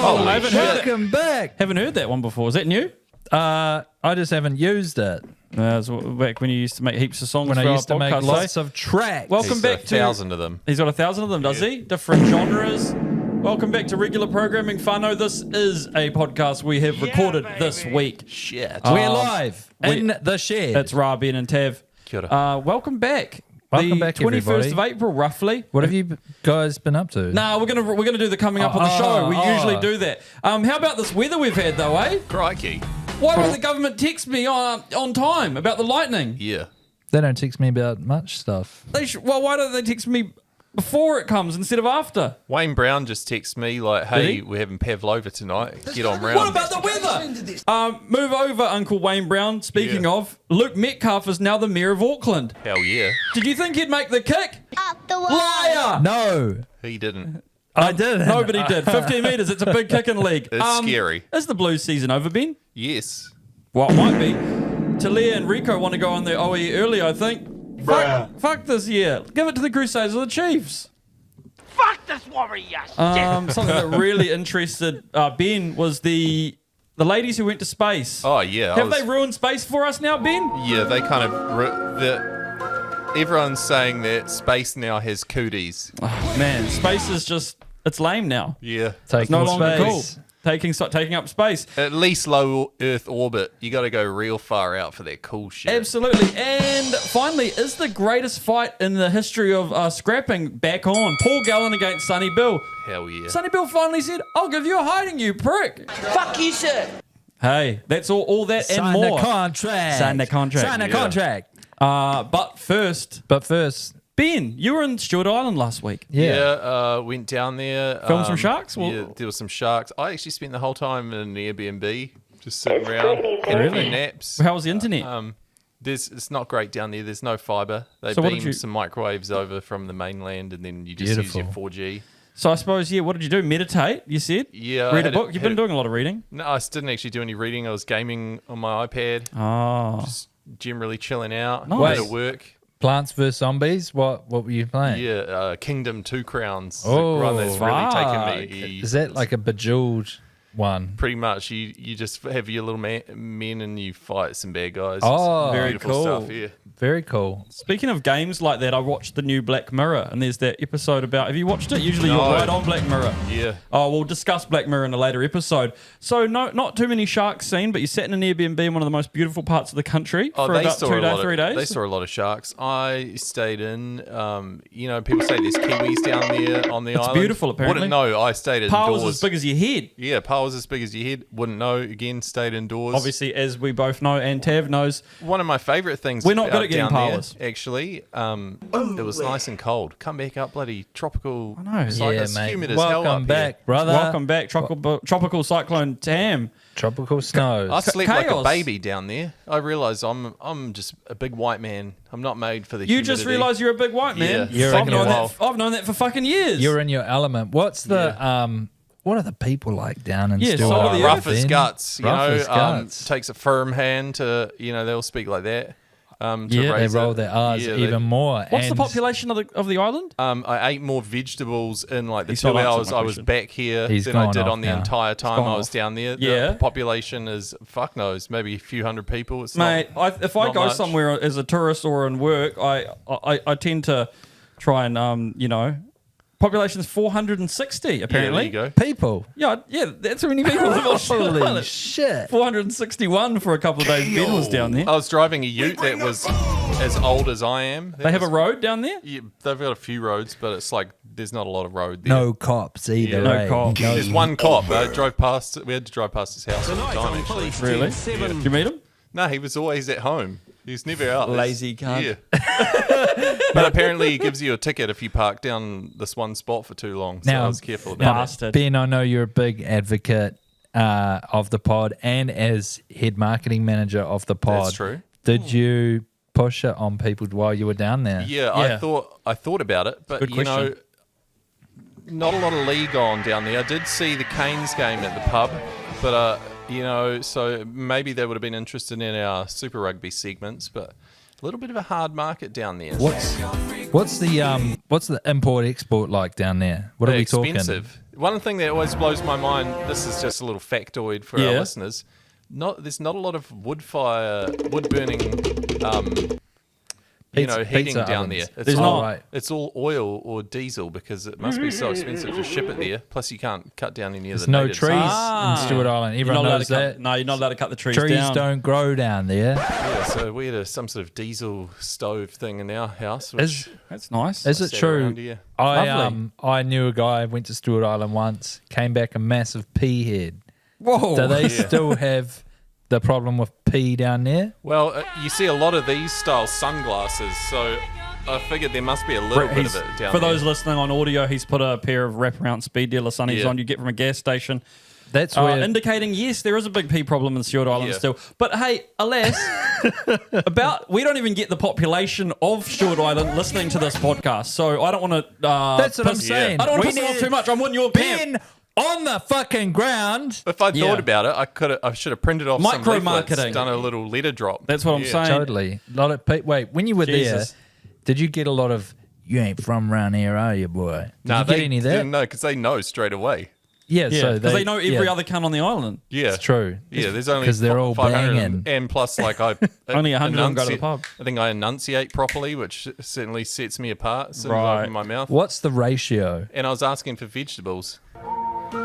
I haven't heard that. Welcome back. Haven't heard that one before. Is that new? I just haven't used it. It was back when you used to make heaps of songs When for I our used to make podcast, lots of tracks. Welcome He's back got to 1,000 of them. He's got 1,000 of them, does he? Different genres. Welcome back to regular programming, Whānau. This is a podcast we have recorded this week. Shit. We're live in the shed. It's Ra, Ben, and Tav. Kia ora. Welcome back. Welcome back, 21st everybody. of April, roughly. What have you guys been up to? Nah, we're gonna do the coming up on the show. We usually do that. How about this weather we've had though, eh? Crikey. Why don't the government text me on time about the lightning? Yeah. They don't text me about much stuff. Well, why don't they text me before it comes instead of after? Wayne Brown just texted me like, Did hey, he? we're having pavlova tonight. Get on round. What about the weather? Move over, Uncle Wayne Brown. Speaking of, Luke Metcalf is now the mayor of Auckland. Hell yeah. Did you think he'd make the kick? Up the wall. Liar! No, He didn't. I didn't. Nobody did. 15 metres. It's a big kick in the league. It's scary. Is the Blues season over, Ben? Yes. Well, it might be. Talia and Rico want to go on the OE early, I think. Fuck this year. Give it to the Crusaders or the Chiefs. Fuck this warrior! Something that really interested Ben was the ladies who went to space. Oh, yeah. Have they ruined space for us now, Ben? Yeah, they kind of... Everyone's saying that space now has cooties. Man, space is just, it's lame now. Yeah. Take No more longer cool. space. Taking up space. At least low Earth orbit. You got to go real far out for that cool shit. Absolutely. And finally, is the greatest fight in the history of scrapping back on? Paul Gallen against Sonny Bill. Hell yeah. Sonny Bill finally said, I'll give you a hiding, you prick. Fuck you, sir! Hey, that's all that and Sign more. the contract. Sign the contract. Sign the Yeah. contract. But first, Ben, you were in Stewart Island last week. Yeah. Went down there. Filmed some sharks? Well- Yeah, there was some sharks. I actually spent the whole time in an Airbnb, just sitting around, getting a few naps. How was the internet? It's not great down there. There's no fibre. They So what did beam you- some microwaves over from the mainland, and then you just use your 4G. So I suppose, what did you do? Meditate, you said? Yeah, I Read a had book? it- You've had been it- doing a lot of reading. No, I didn't actually do any reading. I was gaming on my iPad, Oh. generally chilling out. Nice. Bit of work. Plants vs Zombies. What were you playing? Yeah, Kingdom 2 Crowns. Oh, the one that's fuck. really taken me. Is that like a Bejeweled one? Pretty much, you just have your little men and you fight some bad guys. Oh, It's very beautiful cool. stuff. Yeah. Very cool. Speaking of games like that, I watched the new Black Mirror, and there's that episode about. Have you watched it? Usually No. you're right on Black Mirror. Yeah. Oh, we'll discuss Black Mirror in a later episode. So, not too many sharks seen, but you sat in an Airbnb in one of the most beautiful parts of the country for about 3 days. They saw a lot of sharks. I stayed in. People say there's kiwis down there on the island. beautiful, apparently. Wouldn't know. I stayed indoors. Power was as big as your head. Yeah, power was as big as your head. Wouldn't know. Again, stayed indoors. Obviously, as we both know, and Tav knows, One of my favourite things. We're not good at getting down there, powers. actually, it was nice and cold. Come back up, bloody tropical. I know. It's like Yeah, it's mate. humid as hell Welcome up back, here. brother. welcome back, tropical cyclone Tam. Tropical snows. I slept like a Chaos. baby down there. I realised I'm just a big white man. I'm not made for the You humidity. just realised you're a big white man. Yeah. You're I've in known your- that. I've known that for fucking years. You're in your element. What's the what are the people like down in Yeah, Stewart salt of the Island, earth. rough as Ben? guts. Rough as Know, guts. takes a firm hand to they'll speak like that. To Yeah, They raise roll it. their R's Yeah, even more. What's the and population of the island? I ate more vegetables in like the He's 2 not answering hours my I was question. back here He's than I gone did off on the now. entire time gone I was off. down there. Yeah. The population is fuck knows, maybe a few hundred people. It's Mate, if I not go much. somewhere as a tourist or in work, I tend to try and population's 460 apparently. Yeah, there you go. people. Yeah, that's how many people live on Stewart Holy Island. shit. 461 for a couple of days. Ben was down there. I was driving a ute that was as old as I am. They have a road down there. Yeah, they've got a few roads, but it's like there's not a lot of road there. No cops either. Yeah. No eh? cops. There's one cop. I drove past. We had to drive past his house all the time. Actually, Really? Did you meet him? no, he was always at home. He's never out. Lazy cunt. Yeah. But apparently, he gives you a ticket if you park down this one spot for too long. So Now- I was careful about it. Bastard. Ben, I know you're a big advocate of the pod and as head marketing manager of the pod. That's true. Did you push it on people while you were down there? Yeah, Yeah. I thought about it, but Good you know, question. not a lot of league on down there. I did see the Canes game at the pub, but so maybe they would have been interested in our Super Rugby segments, but little bit of a hard market down there. What's the import export like down there? What are we talking? Expensive. One thing that always blows my mind. This is just a little factoid for our listeners. There's not a lot of wood burning. Heating down ovens. there. It's all oil or diesel because it must be so expensive to ship it there. Plus, you can't cut down any of the no natives. trees in Stewart Island. Everyone knows that. No, you're not allowed to cut the trees Trees down. don't grow down there. Yeah, so we had some sort of diesel stove thing in our house. Which That's nice. Is it true? Lovely. I knew a guy went to Stewart Island once, came back a massive pea head. Whoa. Do they still have the problem with pee down there? Well, you see a lot of these style sunglasses, so I figured there must be a little bit of it down there. For those listening on audio, he's put a pair of wraparound speed dealer sunnies on you get from a gas station. That's where indicating, yes, there is a big pee problem in Stewart Island still. But hey, alas, we don't even get the population of Stewart Island listening to this podcast. So I don't want to. That's what I'm saying. I don't want to piss them off too much. I'm on your camp. On the fucking ground. If I thought about it, I should have printed off Micro some leaflets, marketing. done a little letter drop. That's what I'm saying. Totally. Wait, when you were there, did you get a lot of, you ain't from around here, are you, boy? Did you get any of that? Didn't know because they know straight away. Yeah, so because they know every other cunt on the island. Yeah, it's true. Yeah, there's only because they're all 500 banging, and plus, like only 100 of them go to the pub. I think I enunciate properly, which certainly sets me apart. As soon as I open my mouth. What's the ratio? And I was asking for vegetables.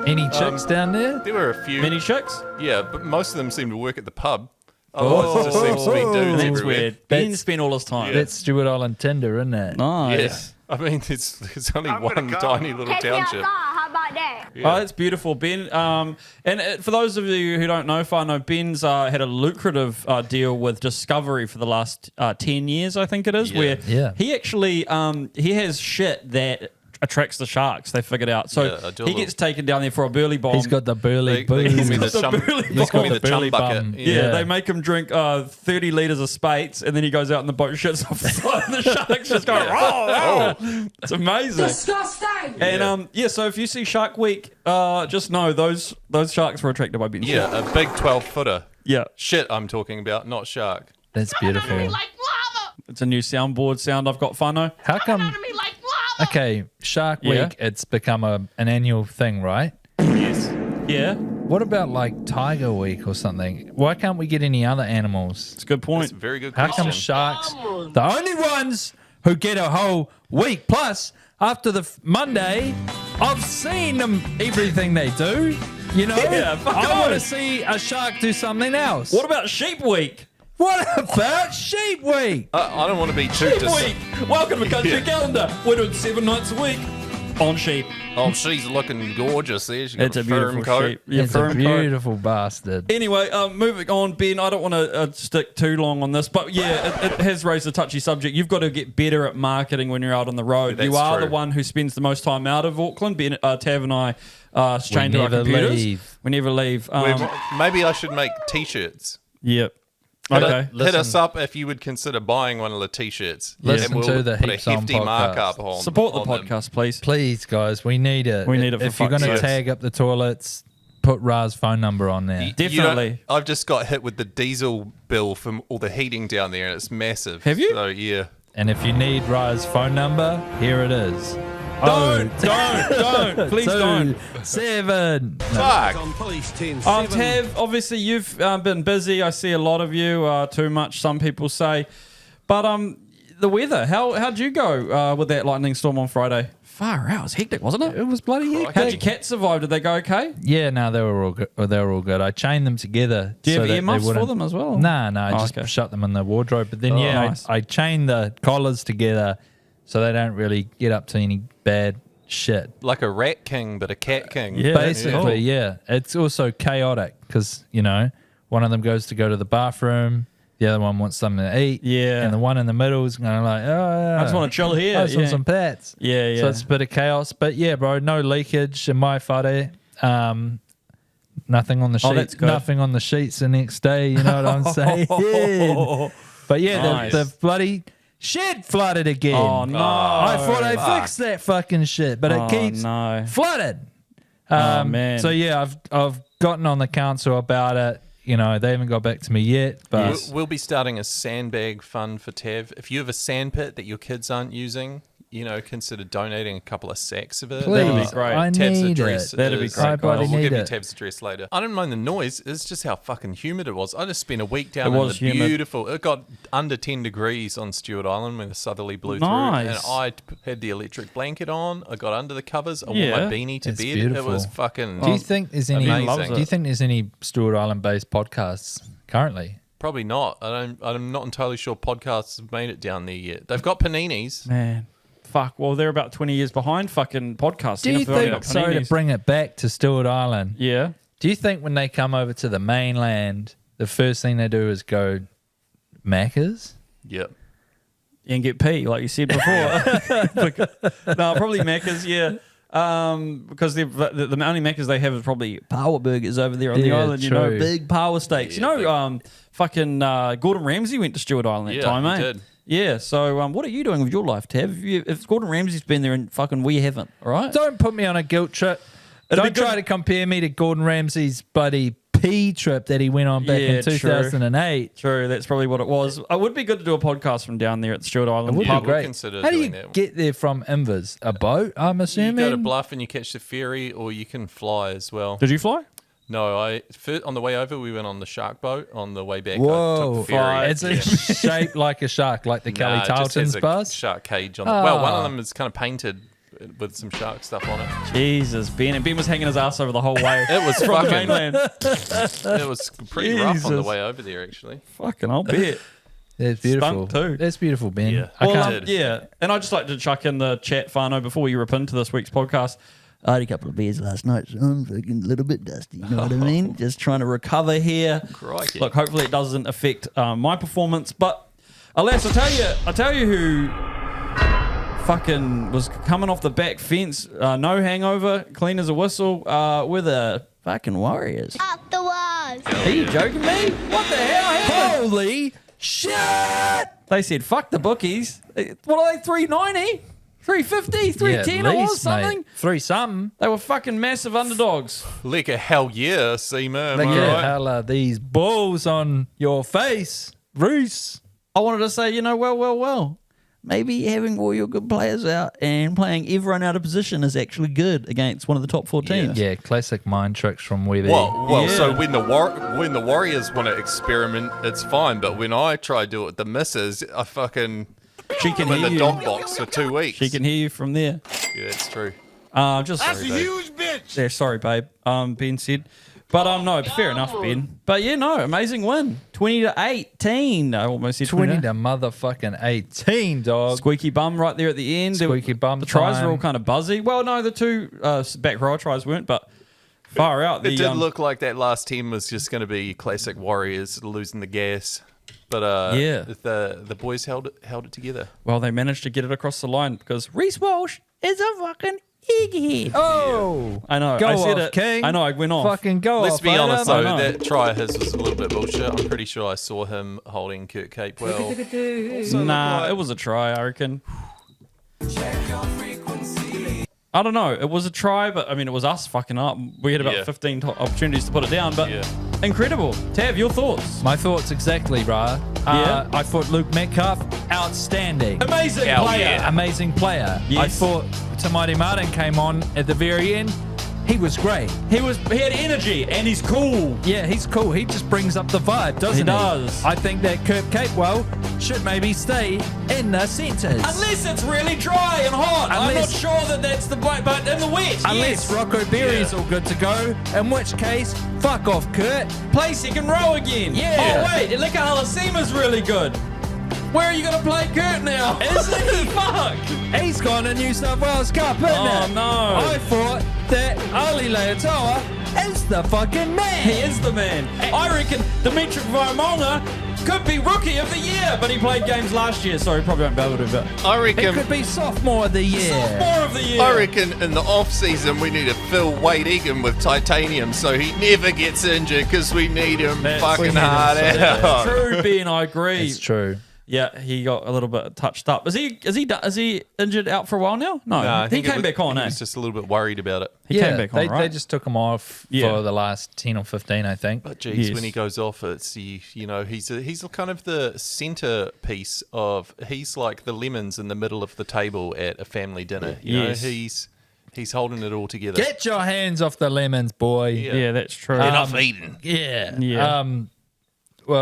Any chicks down there? There were a few. Many chicks? Yeah, but most of them seem to work at the pub. Otherwise, it just seems to be dudes That's everywhere. weird. Ben spent all his time. That's Stewart Island Tinder, isn't it? Nice. Yeah. I mean, it's only one tiny little township. How about that? Yeah. Oh, that's beautiful, Ben. And for those of you who don't know, Whānau, Ben's had a lucrative deal with Discovery for the last 10 years, I think it is, where he actually he has shit that attracts the sharks. They figured out, so he gets taken down there for a burley bomb. He's got the burley booze. They call me the chum bucket. Yeah, they make him drink 30 litres of Spates, and then he goes out in the boat, shits off the side, and the sharks just go, oh. It's amazing. Disgusting. And so if you see Shark Week, just know those sharks were attracted by Ben. Yeah, a big 12-footer. Yeah. Shit, I'm talking about, not shark. That's beautiful. Like lava. It's a new soundboard sound I've got, Whānau. How come? Okay, Shark Week, it's become an annual thing, right? Yes. Yeah. What about like Tiger Week or something? Why can't we get any other animals? It's a good point. That's a very good How question. come sharks, the only ones who get a whole week? Plus, after the Monday, I've seen them, everything they do. You know? Yeah, I want to see a shark do something else. What about Sheep Week? What about Sheep Week? I don't want to be too Sheep Week! Welcome to Country Calendar. We're doing 7 nights a week on sheep. Oh, she's looking gorgeous there. She's got It's a firm beautiful coat. sheep. Yeah, It's a firm coat. beautiful bastard. Anyway, moving on, Ben, I don't want to stick too long on this, but yeah, it has raised a touchy subject. You've got to get better at marketing when you're out on the road. That's you are true. the one who spends the most time out of Auckland. Ben, Tav and I chained to our never computers. leave. We never leave. Maybe I should make T-shirts. Yep. Okay. Hit us up if you would consider buying one of the T-shirts. Listen and we'll to the put Heaps a On hefty podcast. markup on. Support the on them. podcast, please. Please, guys, we need it. We need it for If you're going fuck's to sake. tag up the toilets, put Ra's phone number on there. You Definitely. know, I've just got hit with the diesel bill from all the heating down there, and it's massive. Have you? So, yeah. And if you need Ra's phone number, here it is. Don't. Please don't. 7. Fuck. Tav, obviously you've been busy. I see a lot of you. Too much, some people say. But the weather, how'd you go with that lightning storm on Friday? Far out. It was hectic, wasn't it? It was bloody hectic. How'd your cat survive? Did they go okay? Yeah, no, they were all good. They were all good. I chained them together. Do you so have that earmuffs they for wouldn't- them as well? No, I Oh, just okay. shut them in the wardrobe. But then, nice. I chained the collars together so they don't really get up to any bad shit. Like a rat king, but a cat king. Yeah. Basically, yeah. It's also chaotic because, one of them goes to go to the bathroom, the other one wants something to eat. Yeah. And the one in the middle is going like, I just want to chill here. I just want some pets. Yeah, yeah. So it's a bit of chaos. But yeah, bro, no leakage in my whare. Nothing on the sheet. Oh, that's good. Nothing on the sheets the next day. You know what I'm saying? But yeah, Nice. the bloody shed flooded again. Oh, no. I thought I fixed that fucking shit, but it keeps no. flooded. Oh, man. So yeah, I've gotten on the council about it. they haven't got back to me yet. But We'll be starting a sandbag fund for Tav. If you have a sandpit that your kids aren't using, consider donating a couple of sacks of it. please, That'd be great. I Tav's need address. it. That'd be is- great, I bloody We'll need give you it. Tav's address later. I don't mind the noise. It's just how fucking humid it was. I just spent a week down It in was the humid. beautiful. It got under 10 degrees on Stewart Island when the southerly blew Nice. through, and I had the electric blanket on. I got under the covers. I Yeah. wore my beanie to It's bed. beautiful. It was fucking. Do you think there's any? Amazing. Do you think there's any Stewart Island based podcasts currently? Probably not. I'm not entirely sure podcasts have made it down there yet. They've got paninis. Man. Fuck. Well, they're about 20 years behind fucking podcasting. Do you if they've only think? got Sorry to paninis. bring it back to Stewart Island. Yeah. Do you think when they come over to the mainland, the first thing they do is go Macca's? Yep. And get pee, like you said before. No, probably Macca's, yeah. Because the only Macca's they have is probably power burgers over there on the Yeah, island, true. big power steaks. Yeah, Fucking Gordon Ramsay went to Stewart Island that Yeah, time, he eh? did. Yeah, so what are you doing with your life, Tav? If Gordon Ramsay's been there and fucking we haven't, all right? Don't put me on a guilt trip. It'd be Don't try good- to compare me to Gordon Ramsay's bloody pee trip that he went on back Yeah, in true. 2008. True, that's probably what it was. It would be good to do a podcast from down there at the Stewart Island It would pub. be great. consider How do you doing that. get there from Inver's? A boat, I'm You assuming? go to Bluff and you catch the ferry, or you can fly as well. Did you fly? No, on the way over we went on the shark boat. On the way back, I Whoa. took the ferry. It's shaped like a shark, like the Kelly Nah, it just has Tarleton's a bus? shark cage on it. Well, one Ah. of them is kind of painted with some shark stuff on it. Jesus, Ben. And Ben was hanging his ass over the whole way. It was from the fucking. mainland. It was pretty rough on the Jesus. way over there, actually. Fucking, I'll bet. That's beautiful. Stunk too. That's beautiful, Ben. Yeah. I Well, can't. did. and I'd just like to chuck in the chat, Fano, before we rip into this week's podcast. I had a couple of beers last night, so I'm fucking a little bit dusty. You know what I mean? Just trying to recover here. Crikey. Look, hopefully it doesn't affect my performance. But alas, I tell you who fucking was coming off the back fence, no hangover, clean as a whistle, with the fucking Warriors. Afterwards. Are you joking me? What the hell happened? Holy shit! They said, fuck the bookies. What are they, 390? 350? 310 at it was least, something? mate. 3 something. They were fucking massive underdogs. Like a hell yeah, Seema. Am Look I at right? hell are these balls on your face, Roos. I wanted to say, well. Maybe having all your good players out and playing everyone out of position is actually good against one of the top 4 teams. Yeah, classic mind tricks from Webby. Well, Yeah. so when the Warriors want to experiment, it's fine. But when I try to do it with the missus, I fucking She can I'm in hear the you. dog box for 2 weeks. She can hear you from there. Yeah, that's true. Just That's a huge bitch. Yeah, sorry, babe. Ben said. But no, fair enough, Ben. But yeah, no, amazing win. 20-18. I almost said 20 20. to motherfucking 18, dog. Squeaky bum right there at the end. Squeaky bum The tries time. were all kind of buzzy. Well, no, the 2 back row tries weren't, but far out. It did look like that last team was just going to be classic Warriors losing the gas. But Yeah. the boys held it together. Well, they managed to get it across the line because Reece Walsh is a fucking egghead. Oh, I know. Go I said off, it. King. I know. I went off. fucking go Let's off, be honest I though, know. that try of his was a little bit bullshit. I'm pretty sure I saw him holding Kurt Cape well. Nah, it was a try, I reckon. I don't know. It was a try, but I mean, it was us fucking up. We had about Yeah. 15 opportunities to put it down, but Yeah. incredible. Tav, your thoughts? My thoughts exactly, brah. Yeah? I thought Luke Metcalf, outstanding. Amazing Hell player. yeah. Amazing player. I Yes. thought Tamati Martin came on at the very end. He was great. He had energy and he's cool. Yeah, he's cool. He just brings up the vibe, doesn't he? does. I think that Kurt Capewell should maybe stay in the centres. Unless it's really dry and hot. I'm not Unless- sure that that's the but in the wet. Unless yes. Rocco Berry's all good to go, in which case, fuck off, Kurt. Play second row again. Yeah. Oh wait, Ilika Halasima's really good. Where are you gonna play Kurt now? Is he? Fuck. He's gone to New South Wales Cup, isn't Oh, it? no. I thought that Ali Leotoa is the fucking man. He is the man. I reckon Dimitri Vaimonga could be rookie of the year, but he played games last year, so he probably won't be able to. But I He reckon. could be sophomore of the year. sophomore of the year. I reckon in the off season we need to fill Wade Egan with titanium so he never gets injured because we need him That's- fucking we need him hard so out. True, Ben. I agree. It's true. Yeah, he got a little bit touched up. Is he injured out for a while now? No, I think he came back on. He was just a little bit worried about it. He came back on, right? They just took him off for the last 10 or 15, I think. But geez, when he goes off, it's he's kind of the centerpiece of. He's like the lemons in the middle of the table at a family dinner. You know, he's holding it all together. Get your hands off the lemons, boy. Yeah, that's true. Enough eating. Yeah. Who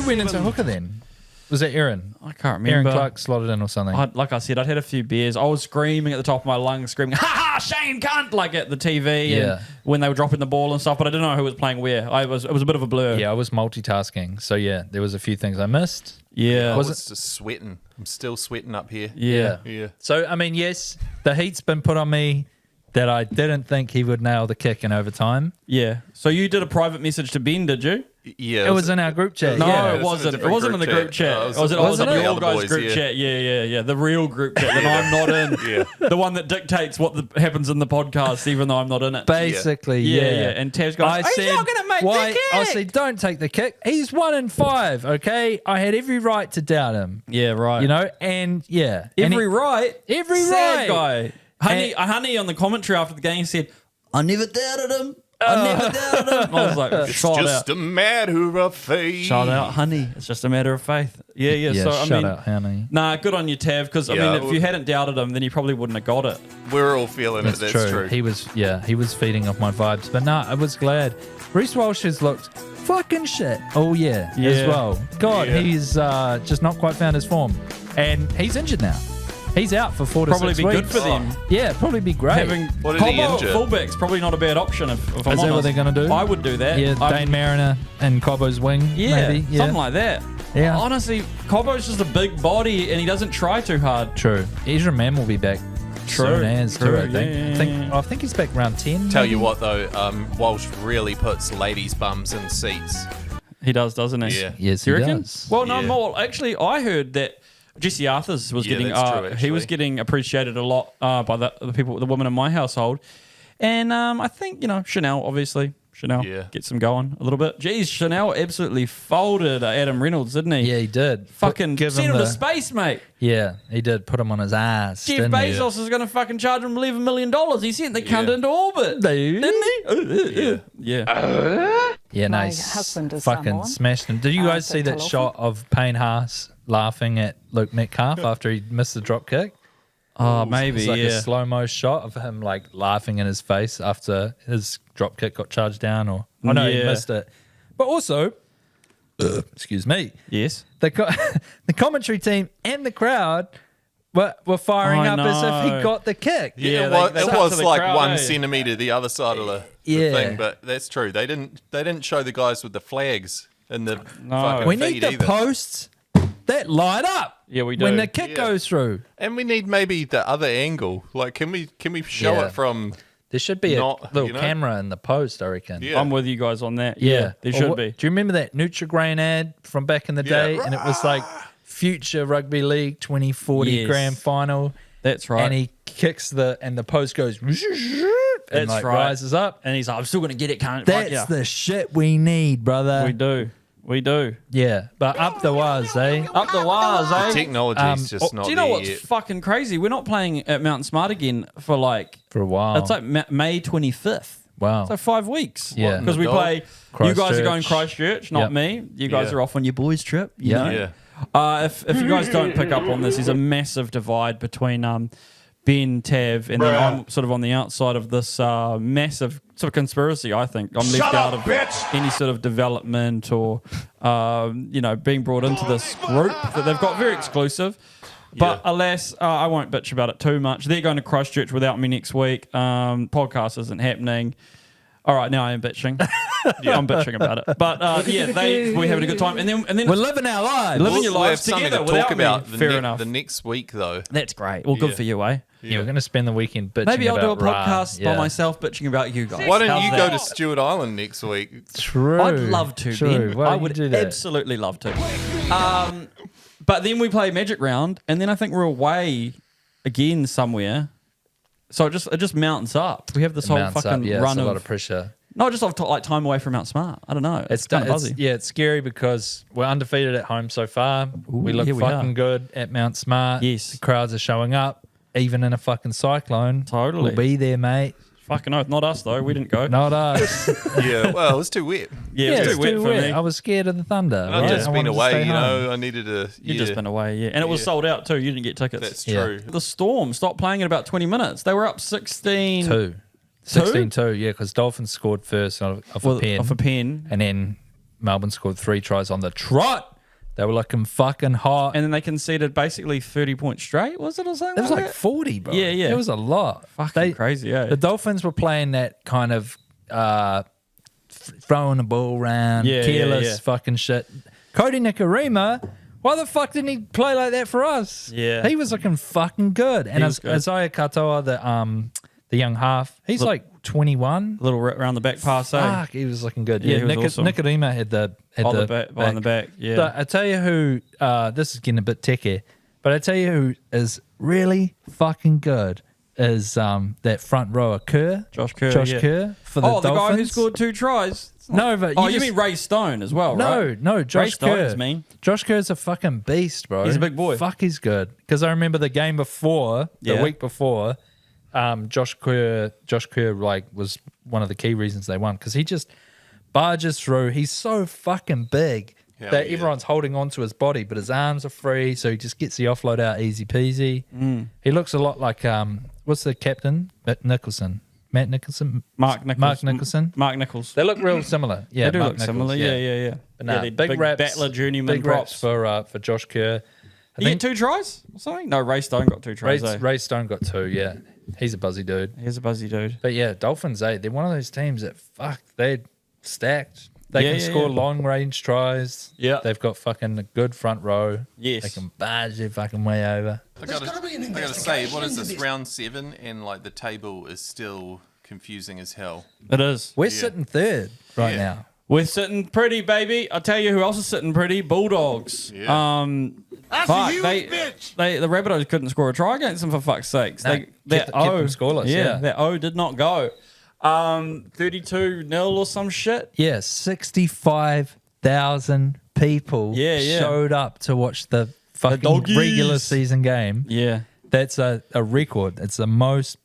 went into hooker then? Was it Aaron? I can't remember. Aaron Clark slotted in or something. Like I said, I'd had a few beers. I was screaming at the top of my lungs, screaming, "Ha ha, Shane cunt!" like at the TV and when they were dropping the ball and stuff. But I didn't know who was playing where. It was a bit of a blur. Yeah, I was multitasking. So yeah, there was a few things I missed. Yeah, I was just sweating. I'm still sweating up here. Yeah. So I mean, yes, the heat's been put on me that I didn't think he would nail the kick in overtime. Yeah. So you did a private message to Ben, did you? Yeah, it was in our group chat. No, it wasn't. It wasn't in the group chat. It was your guys' group chat. Yeah. The real group chat that I'm not in. The one that dictates what happens in the podcast, even though I'm not in it. Basically, yeah. And Tav's going, he's not going to make the kick. I said, don't take the kick. He's 1 in 5, okay? I had every right to doubt him. Yeah, right. You know, and yeah. Every right? Sad guy. Honey on the commentary after the game said, I never doubted him. I never doubted him. I was like, it's just a matter of faith. Shout out, honey. It's just a matter of faith. Yeah. So shout out, honey. Nah, good on you, Tav. Because I mean, if you hadn't doubted him, then you probably wouldn't have got it. We're all feeling it. That's true. He was feeding off my vibes. But I was glad. Reece Walsh has looked fucking shit. Oh yeah, as well. God, he's just not quite found his form, and he's injured now. He's out for 4 to 6 weeks. Probably be good for them. Yeah, probably be great. What did he injure? Fullback's probably not a bad option if I'm honest. Is that what they're going to do? I would do that. Yeah, Dane Mariner and Cobbo's wing, maybe. Yeah. Something like that. Yeah. Honestly, Cobbo's just a big body and he doesn't try too hard. True. Ezra Mann will be back soon as too, I think. I think he's back round 10. Tell you what, though, Walsh really puts ladies' bums in seats. He does, doesn't he? Yeah. Yes, he reckon? Does. Well, no more. Actually, I heard that Jesse Arthurs was getting he was getting appreciated a lot by the women in my household, and I think Chanel obviously gets him going a little bit. Geez, Chanel absolutely folded Adam Reynolds, didn't he? Yeah, he did. Fucking sent him to space, mate. Yeah, he did. Put him on his ass. Jeff Bezos is going to fucking charge him $11 million. He sent the cunt into orbit, didn't he? Yeah, nice. Husband is fucking smashed him. Did you guys see that shot of Payne Haas laughing at Luke Metcalf after he missed the drop kick? Oh, maybe, it's like a slow-mo shot of him like laughing in his face after his drop kick got charged down, or he missed it. But also, excuse me. Yes. The commentary team and the crowd were firing up as if he got the kick. Yeah, it was like crowd, 1 centimetre the other side of the thing, but that's true. They didn't show the guys with the flags in the fucking We need the posts that light up. Yeah, we do. When the kick goes through. And we need maybe the other angle. Like, can we show it from... There should be a little camera in the post, I reckon. Yeah. I'm with you guys on that. Yeah, there should be. Do you remember that Nutrigrain ad from back in the day? And it was like future rugby league 2040 grand final. That's right. And he kicks and the post goes and rises up. And he's like, I'm still going to get it. That's the shit we need, brother. We do. Yeah, but up the waz, eh? Up the waz, eh? The technology's just not there. Do you know what's fucking crazy? We're not playing at Mountain Smart again for a while. It's like May 25th. Wow. So 5 weeks. Yeah. Because we play, you guys are going Christchurch. Christchurch, not me. You guys are off on your boys' trip. You know? If you guys don't pick up on this, there's a massive divide between Ben, Tav, and then I'm sort of on the outside of this massive sort of conspiracy, I think. I'm left out of any sort of development or, being brought into this group that they've got very exclusive. But alas, I won't bitch about it too much. They're going to Christchurch without me next week. Podcast isn't happening. All right, now I am bitching. I'm bitching about it. But we're having a good time, and then we're living our lives, living your lives together without about me. Fair enough. The next week, though, that's great. Well, good for you, eh? Yeah, we're going to spend the weekend bitching. Maybe I'll about do a podcast by myself bitching about you guys. Why don't you go to Stewart Island next week? True. I'd love to, Ben. Why I would do that? absolutely love to. But then we play Magic Round, and then I think we're away again somewhere. So it just mounts up. We have this whole fucking run a of lot of pressure. No, just off like time away from Mount Smart. I don't know. It's kind of buzzy. Yeah, it's scary because we're undefeated at home so far. We look fucking good at Mount Smart. Yes. The crowds are showing up, even in a fucking cyclone. Totally. We'll be there, mate. Fucking oath. Not us, though. We didn't go. Not us. Yeah, well, it was too wet. Yeah, it was too wet for me. I was scared of the thunder. And I've just been away, you know. I needed to. You've just been away, yeah. And it was sold out, too. You didn't get tickets. That's true. The Storm stopped playing in about 20 minutes. They were up 16-2. 16-2, yeah, because Dolphins scored first off a pen. Off a pen. And then Melbourne scored 3 tries on the trot. They were looking fucking hot. And then they conceded basically 30 points straight, was it, or something? It was like 40, bro. Yeah, yeah. It was a lot. Fucking crazy, yeah. The Dolphins were playing that kind of throwing the ball around, careless fucking shit. Cody Nikarima, why the fuck didn't he play like that for us? Yeah. He was looking fucking good. And was good. Isaiah Katoa, the young half, he's like 21. Little round the back pass, eh? Fuck, he was looking good. Yeah, Yeah, he was awesome. Nikarima had the Behind the back, yeah. So I tell you who, this is getting a bit techie, but I tell you who is really fucking good is that front rower Josh Kerr. Kerr for the Dolphins. The guy who scored 2 tries. No, but you mean Ray Stone as well, right? No, Josh Ray Stone's Kerr. mean. Josh Kerr's a fucking beast, bro. He's a big boy. Fuck, he's good. Because I remember the game before, the week before, Josh Kerr like was one of the key reasons they won because he just barges through. He's so fucking big that everyone's holding onto his body, but his arms are free, so he just gets the offload out easy peasy. He looks a lot like what's the captain? Matt Nicholson. Mark Nichols. They look real similar. Yeah, they do Mark look similar. Yeah. But nah, they're big raps, battler journeyman big props. raps for Josh Kerr. He get 2 tries or something? No, Ray Stone got 2 tries. Ray Stone got 2. Yeah, he's a buzzy dude. He's a buzzy dude. But yeah, Dolphins, they're one of those teams that they're stacked. They can score long range tries. Yeah. They've got fucking a good front row. Yes. They can barge their fucking way over. I gotta say, what is this, round 7? And like the table is still confusing as hell. It is. We're sitting third right now. We're sitting pretty, baby. I'll tell you who else is sitting pretty. Bulldogs. Yeah. That's a huge bitch. The Rabbitohs couldn't score a try against them, for fuck's sakes. No, kept them scoreless, yeah. Their O did not go. 32-0 or some shit. Yeah, 65,000 people showed up to watch the fucking regular season game. Yeah. That's a record. It's the most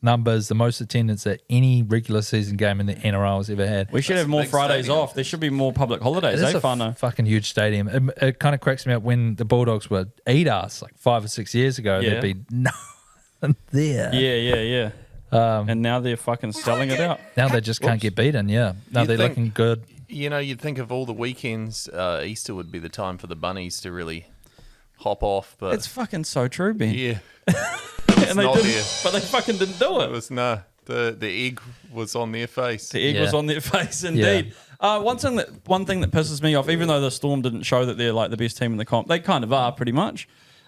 numbers, the most attendance at any regular season game in the NRL has ever had. We should have more Fridays off. There should be more public holidays, It's a Fano? fucking huge stadium. It kind of cracks me up when the Bulldogs were eat us like 5 or 6 years ago. Yeah. There'd be nothing there. Yeah. And now they're fucking selling it out. Now they just can't get beaten. Yeah. No, they're looking good. You know, you'd think of all the weekends, Easter would be the time for the bunnies to really hop off. But It's fucking so true, Ben. yeah, And they not didn't, there. but they fucking didn't do it it. was the egg was on their face. The egg was on their face, indeed. One thing that pisses me off, even though the Storm didn't show that they're like the best team in the comp, they kind of are pretty much.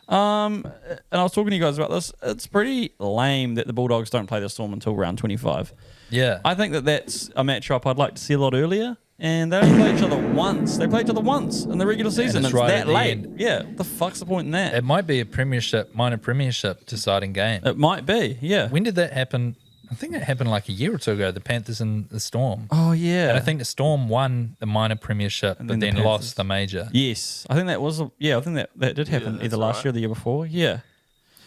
And I was talking to you guys about this. It's pretty lame that the Bulldogs don't play the Storm until round 25. Yeah. I think that's a matchup I'd like to see a lot earlier. And they only play each other once. They play each other once in the regular season. it's It's right that at the late. end. Yeah. The fuck's the point in that? It might be a minor premiership deciding game. It might be. Yeah. When did that happen? I think it happened like a year or two ago, the Panthers and the Storm. Oh, yeah. And I think the Storm won the minor premiership, but then the then Panthers. lost the major. Yes. I think that was, I think that did happen either last year or the year before. Yeah.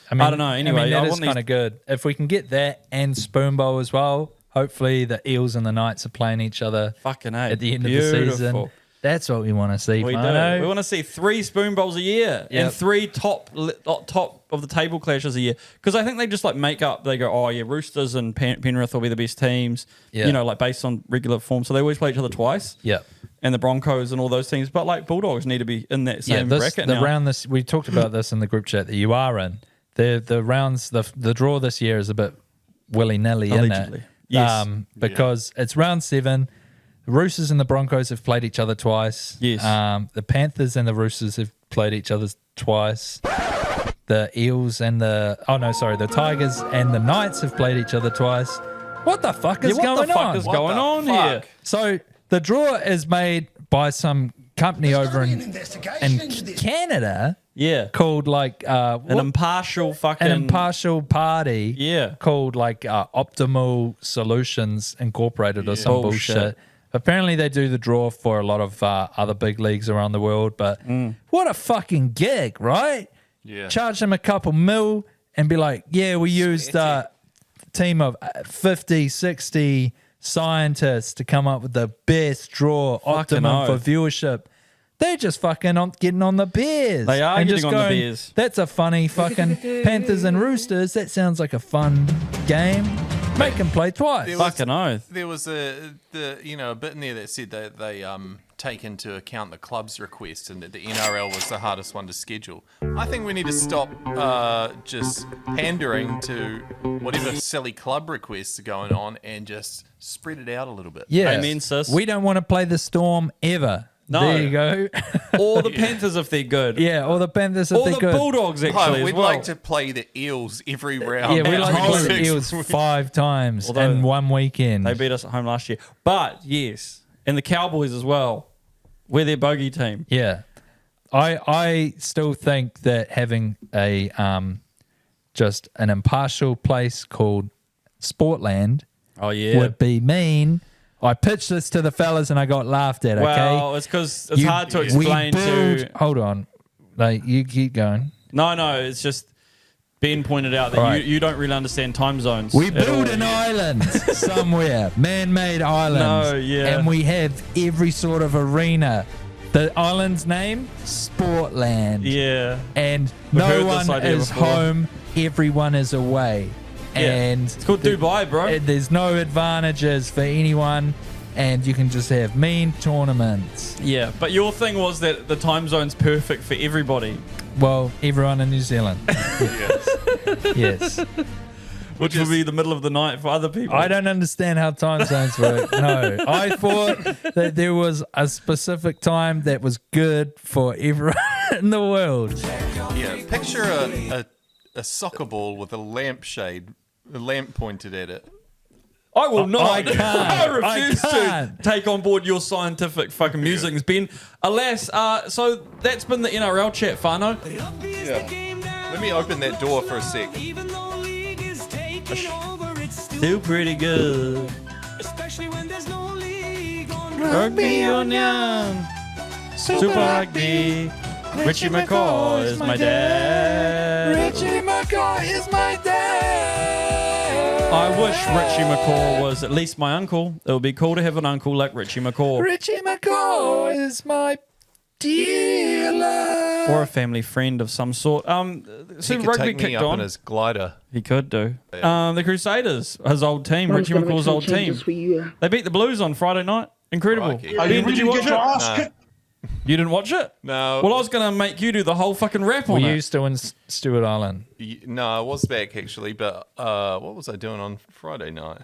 I don't know. Anyway, that I is want kind of good. If we can get that and Spoon Bowl as well, hopefully the Eels and the Knights are playing each other Fucking A. at the end of the season. That's what we want to see. We do. Fano. We want to see 3 spoon bowls a year and 3 top of the table clashes a year. Because I think they just like make up. They go, oh yeah, Roosters and Penrith will be the best teams. Yeah. You know, like based on regular form. So they always play each other twice. Yeah. And the Broncos and all those teams. But like Bulldogs need to be in that same bracket now. round this we talked about this in the group chat that you are in. The rounds the draw this year is a bit willy nilly, isn't Allegedly. it? Yes. Because it's round 7. The Roosters and the Broncos have played each other twice. Yes. The Panthers and the Roosters have played each other twice. The Eels and the Tigers and the Knights have played each other twice. What the fuck is going on? What the fuck is going on here? So the draw is made by some company over in Canada Yeah. called like An impartial fucking... an impartial party. Yeah. Called like Optimal Solutions Incorporated or some bullshit. Apparently they do the draw for a lot of other big leagues around the world, but what a fucking gig, right? Yeah. Charge them a couple mil and be like, yeah, we used a team of 50, 60 scientists to come up with the best draw optimum for viewership. They're just fucking getting on the Bears. They are and getting just on the going, Bears. That's a funny fucking Panthers and Roosters. That sounds like a fun game. Make them play twice. Fucking oath. There was a bit in there that said that they take into account the club's request and that the NRL was the hardest one to schedule. I think we need to stop just pandering to whatever silly club requests are going on and just spread it out a little bit. Yeah. Amen, sis. We don't want to play the Storm ever. No. There you go. Or the Panthers if they're good. Yeah, or the Panthers if Or they're the good. Bulldogs actually We'd as well. like to play the Eels every round. Yeah, we at like to home. play the Eels 5 times Although in one weekend. They beat us at home last year. But, yes, and the Cowboys as well. We're their bogey team. Yeah. I still think that having a just an impartial place called Sportland Oh, yeah. would be mean. I pitched this to the fellas and I got laughed at, okay? Well, it's because it's hard to explain to... Hold on. Like, you keep going. No, it's just Ben pointed out that Right. you don't really understand time zones. We at build all. an island somewhere, man-made island. No, yeah. And we have every sort of arena. The island's name, Sportland. Yeah. And We've heard no this one idea is before. home, everyone is away. Yeah. And It's called Dubai, bro. there's no advantages for anyone, and you can just have mean tournaments. Yeah, but your thing was that the time zone's perfect for everybody. Well, everyone in New Zealand. Yes. Which would be the middle of the night for other people. I don't understand how time zones work. No. I thought that there was a specific time that was good for everyone in the world. Yeah, picture a soccer ball with a lamp pointed at it. I will not. I can't. I refuse I can't. to take on board your scientific fucking musings, Ben. Alas, so that's been the NRL chat, Fano. Yeah. Let me open that door for a sec. Still pretty good. Rugby Union. Super Rugby. Richie McCaw is my dad. Richie McCaw is my dad. I wish Richie McCaw was at least my uncle. It would be cool to have an uncle like Richie McCaw. Richie McCaw is my dealer. Or a family friend of some sort. He So could rugby take me kicked up on. in his glider. He could do. The Crusaders, his old team, Richie McCaw's old team. They beat the Blues on Friday night. Incredible. Crikey. Ben, did you watch it? You didn't watch it? No. Well, I was going to make you do the whole fucking rap Were on you it. still in Stewart Island? No, I was back actually, but what was I doing on Friday night?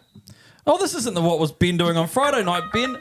Oh, this isn't the What Was Ben Doing on Friday Night, Ben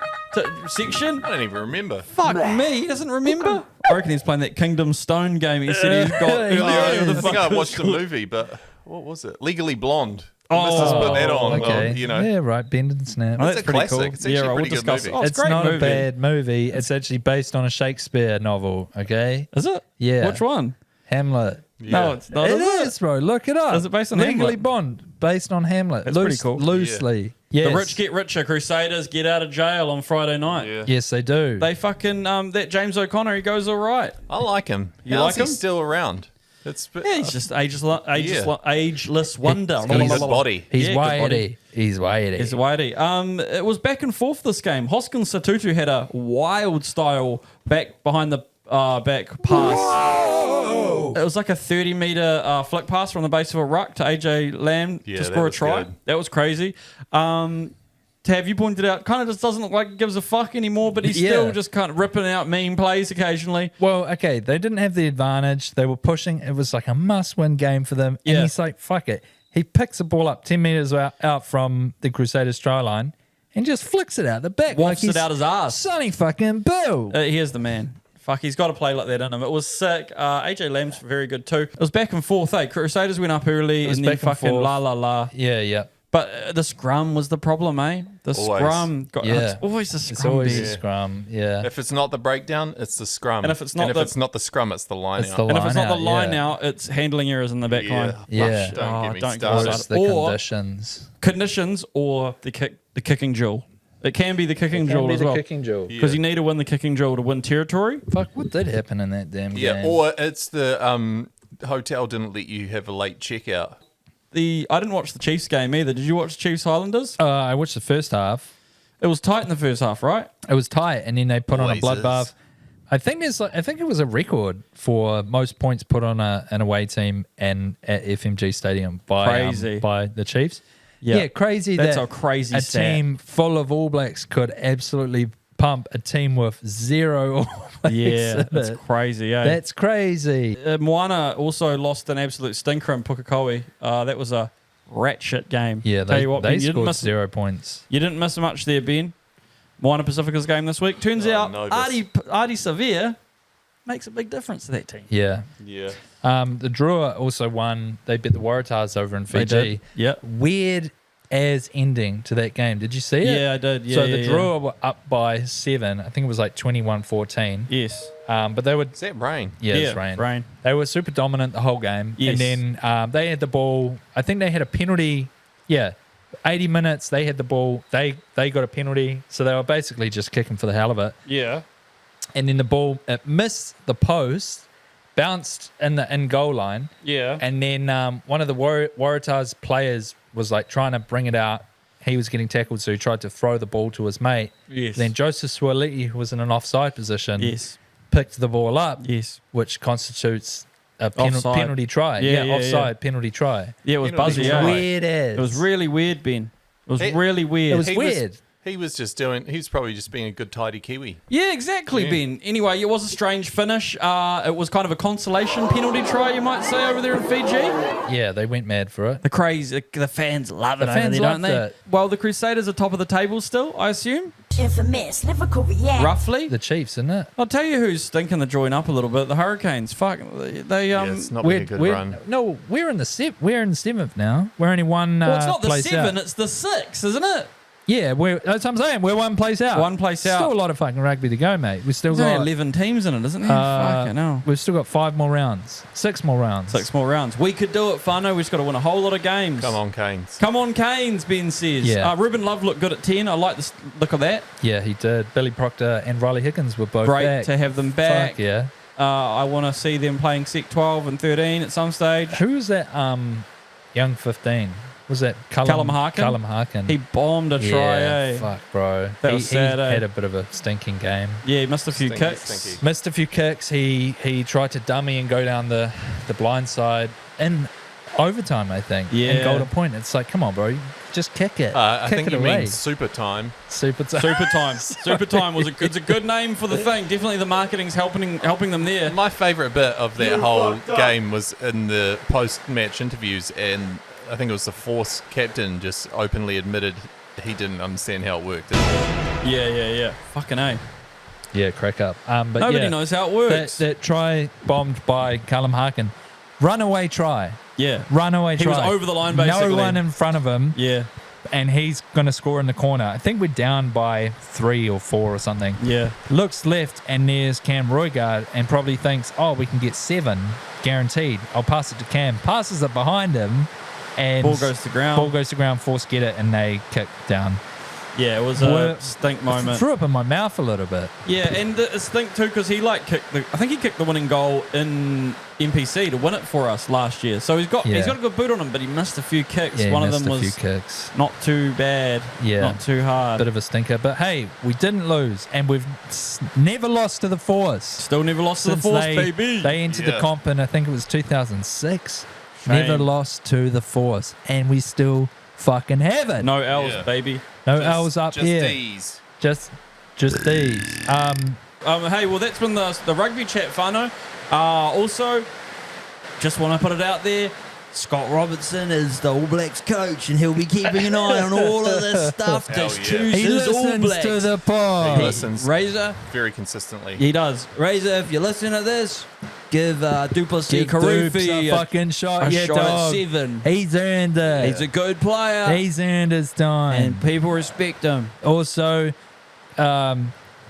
section. I don't even remember. Fuck me, he doesn't remember. I reckon he's playing that Kingdom Stone game he said he's got earlier. I The think I fuck watched the movie, but what was it? Legally Blonde. Mrs. put that on. Okay. Well, you know. Yeah, right. Bend and snap. Oh, It's that's a pretty classic. cool. It's actually a we'll pretty good discuss movie. it. Oh, it's It's a great not movie. a bad movie. It's actually based on a Shakespeare novel, okay? Is it? Yeah. Which one? Hamlet. No, it's not. It is is, bro. Look it up. Is it based on Legally Hamlet? Bond, based on Hamlet. That's pretty cool. Loosely. Yes. The rich get richer. Crusaders get out of jail on Friday night. Yeah. Yes, they do. They fucking that James O'Connor, he goes all right. I like him. You How's like he him? still around? It's Yeah, he's just ageless wonder. got a good body. He's Yeah, good body. weighty. He's weighty. He's whitey. It was back and forth this game. Hoskins Satutu had a wild style back behind the back pass. Whoa. It was like a 30-meter flick pass from the base of a ruck to AJ Lamb Yeah, to that score a was try. good. That was crazy. Tav, you pointed out, kind of just doesn't look like he gives a fuck anymore, but he's still Yeah. just kind of ripping out mean plays occasionally. Well, okay, they didn't have the advantage. They were pushing. It was like a must-win game for them. And Yeah. he's like, fuck it. He picks the ball up 10 meters out from the Crusaders try line and just flicks it out the back. Wafts he's it out his ass. Sonny fucking Bill. He is the man. Fuck, he's got to play like that in him. It was sick. AJ Lamb's very good too. It was back and forth, eh? Crusaders went up early was and then back and fucking forth. la. Yeah. But the scrum was the problem, eh? The Always. scrum. Yeah. It's always the It's scrum. always dude. the scrum. Yeah. If it's not the breakdown, it's the scrum. And if it's not the scrum, it's the line It's out. the And if it's not the line line out, out, it's handling errors in the back line. Yeah. Don't get me don't get Or started. it's the Or- conditions. Conditions or the kicking duel. It can be the kicking duel as well. duel. Because you need to win the kicking duel to win territory. Fuck, what did happen in that damn Yeah, game? or it's the hotel didn't let you have a late checkout. I didn't watch the Chiefs game either. Did you watch the Chiefs Highlanders? I watched the first half. It was tight in the first half, right? It was tight, and then they put on a Always bloodbath. is. I think it was a record for most points put on an away team and at FMG Stadium by the Chiefs. Yeah, crazy. That's that a crazy a stat. team full of All Blacks could absolutely pump a team with 0 All Blacks. Yeah, in that's it. crazy, eh? That's crazy. Moana also lost an absolute stinker in Pukekohe. That was a rat shit game. Yeah, Tell you what, they Ben, you didn't scored miss 0 points. You didn't miss much there, Ben. Moana Pacifica's game this week. Turns out no, Artie Severe makes a big difference to that team. Yeah. Yeah. The Drua also won. They beat the Waratahs over in They Fiji. did. Yep. Weird as ending to that game. Did you see it? Yeah, I did. Yeah, so yeah, the Drua were up by 7. I think it was like 21-14. Yes. But they were Is that rain? yeah, it's rain. Rain. They were super dominant the whole game. Yes. And then they had the ball. I think they had a penalty. Yeah. 80 minutes they had the ball. They got a penalty. So they were basically just kicking for the hell of it. Yeah. And then the ball it missed the post, bounced in the in goal line. Yeah. And then one of the Waratahs players was like trying to bring it out. He was getting tackled, so he tried to throw the ball to his mate. Yes. Then Joseph Suoliti, who was in an offside position, Yes. picked the ball up, Yes. which constitutes a Offside. penalty try. Yeah, yeah, offside yeah. penalty try. Yeah, it was Penalty buzzy. try. Yeah. Weird as. It was really weird, Ben. It was It- really weird. It was He weird. He was just doing. He was probably just being a good tidy Kiwi. Yeah, exactly, Yeah. Ben. Anyway, it was a strange finish. It was kind of a consolation penalty try, you might say, over there in Fiji. Yeah, they went mad for it. The fans love it The over fans there, don't loved they? it. Well, the Crusaders are top of the table still, I assume, Infamous, Liverpool react. roughly. The Chiefs, isn't it? I'll tell you who's stinking the joint up a little bit. The Hurricanes. Fuck. They Yeah, it's not been a good run. No, we're in the seventh now. We're only one. well, it's not the place 7, out. it's the 6, isn't it? Yeah, that's what I'm saying. We're one place out. One place out. Still a lot of fucking rugby to go, mate. We've still There's only got 11 teams in it, isn't there? Fucking hell. We've still got 5 more rounds. 6 more rounds. 6 more rounds. We could do it, Fano. We've just got to win a whole lot of games. Come on, Canes. Come on, Canes, Ben says. Yeah. Ruben Love looked good at 10. I like the look of that. Yeah, he did. Billy Proctor and Riley Higgins were both Great back. to have them back. Fuck yeah. I want to see them playing Sec 12 and 13 at some stage. Who was that young 15? Was that Callum Harkin? Callum Harkin. He bombed a try, eh? Fuck, bro. That was sad, he eh? had a bit of a stinking game. Yeah, he missed a few Stinky, kicks. stinky. Missed a few kicks. He tried to dummy and go down the blind side in overtime, I think. Yeah. In Golden Point. It's like, come on, bro. Just kick it. I kick think it you away. mean super time. Super time. Super Time. Super Time was it's a good name for the thing. Definitely the marketing's helping them there. My favourite bit of that whole game was in the post-match interviews, and I think it was the Force captain just openly admitted he didn't understand how it worked. Yeah. Fucking A. Yeah, crack up. But Nobody yeah, knows how it works. That try bombed by Callum Harkin. Runaway try. Yeah. Runaway He try. was over the line, basically. No one in front of him. Yeah. And he's going to score in the corner. I think we're down by 3 or 4 or something. Yeah. Looks left and there's Cam Roigard and probably thinks, oh, we can get 7 guaranteed. I'll pass it to Cam. Passes it behind him and Ball goes to ground. Ball goes to ground, Force get it and they kick down. Yeah, it was Well, a stink moment. Threw up in my mouth a little bit. Yeah, and it stink too because he I think he kicked the winning goal in NPC to win it for us last year. So he's got a good boot on him, but he missed a few kicks. Yeah, One of missed them a was few kicks. not too bad. Yeah. Not too hard. Bit of a stinker. But hey, we didn't lose and we've never lost to the Force. Still never lost to the Since Force, they, baby. They entered the comp in, I think it was 2006. Shame. Never lost to the Force. And we still fucking have it. No L's, Yeah. baby. No L's up just here. D's. Just these. Hey, well, that's been the rugby chat, Fano. Also, just want to put it out there. Scott Robertson is the All Blacks coach, and he'll be keeping an eye on all of this stuff. Hell Just yeah. chooses He All listens Blacks. to the pod. He listens Razor, very consistently. he does. Razor, if you listen to this, Give Duplessis Give Dupes Karufi a fucking shot. a Yeah, shot dog. at 7. He's earned it. He's a good player. He's earned his time. and people respect him. Also,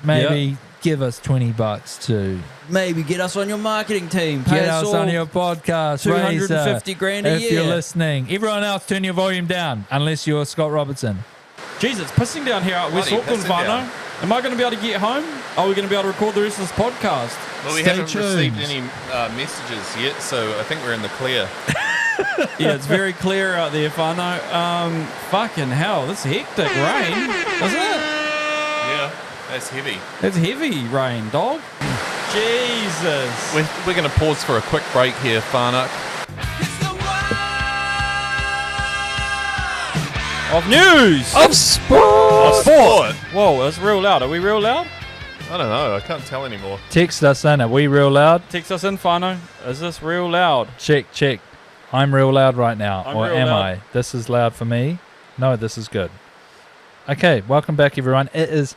maybe give us $20 too. Maybe get us on your marketing team. Pay Get us all on your podcast. 250 grand a if year. you're listening. Everyone else, turn your volume down, unless you're Scott Robertson. Jeez, it's pissing down here at West Bloody Auckland, pissing Vano. down. Am I going to be able to get home? Are we going to be able to record the rest of this podcast? Well, we Stay haven't tuned. received any messages yet, so I think we're in the clear. Yeah, it's very clear out there, Whānau. Fucking hell, this hectic rain, isn't it? Yeah, that's heavy. It's heavy rain, dog. Jesus. We're going to pause for a quick break here, Farnock. Of news. Of sport! Of sport. Whoa, that's real loud. Are we real loud? I don't know. I can't tell anymore. Text us in. Are we real loud? Text us in, Whānau. Is this real loud? Check. I'm real loud right now. I'm or real am loud. I? This is loud for me. No, this is good. Okay, welcome back, everyone. It is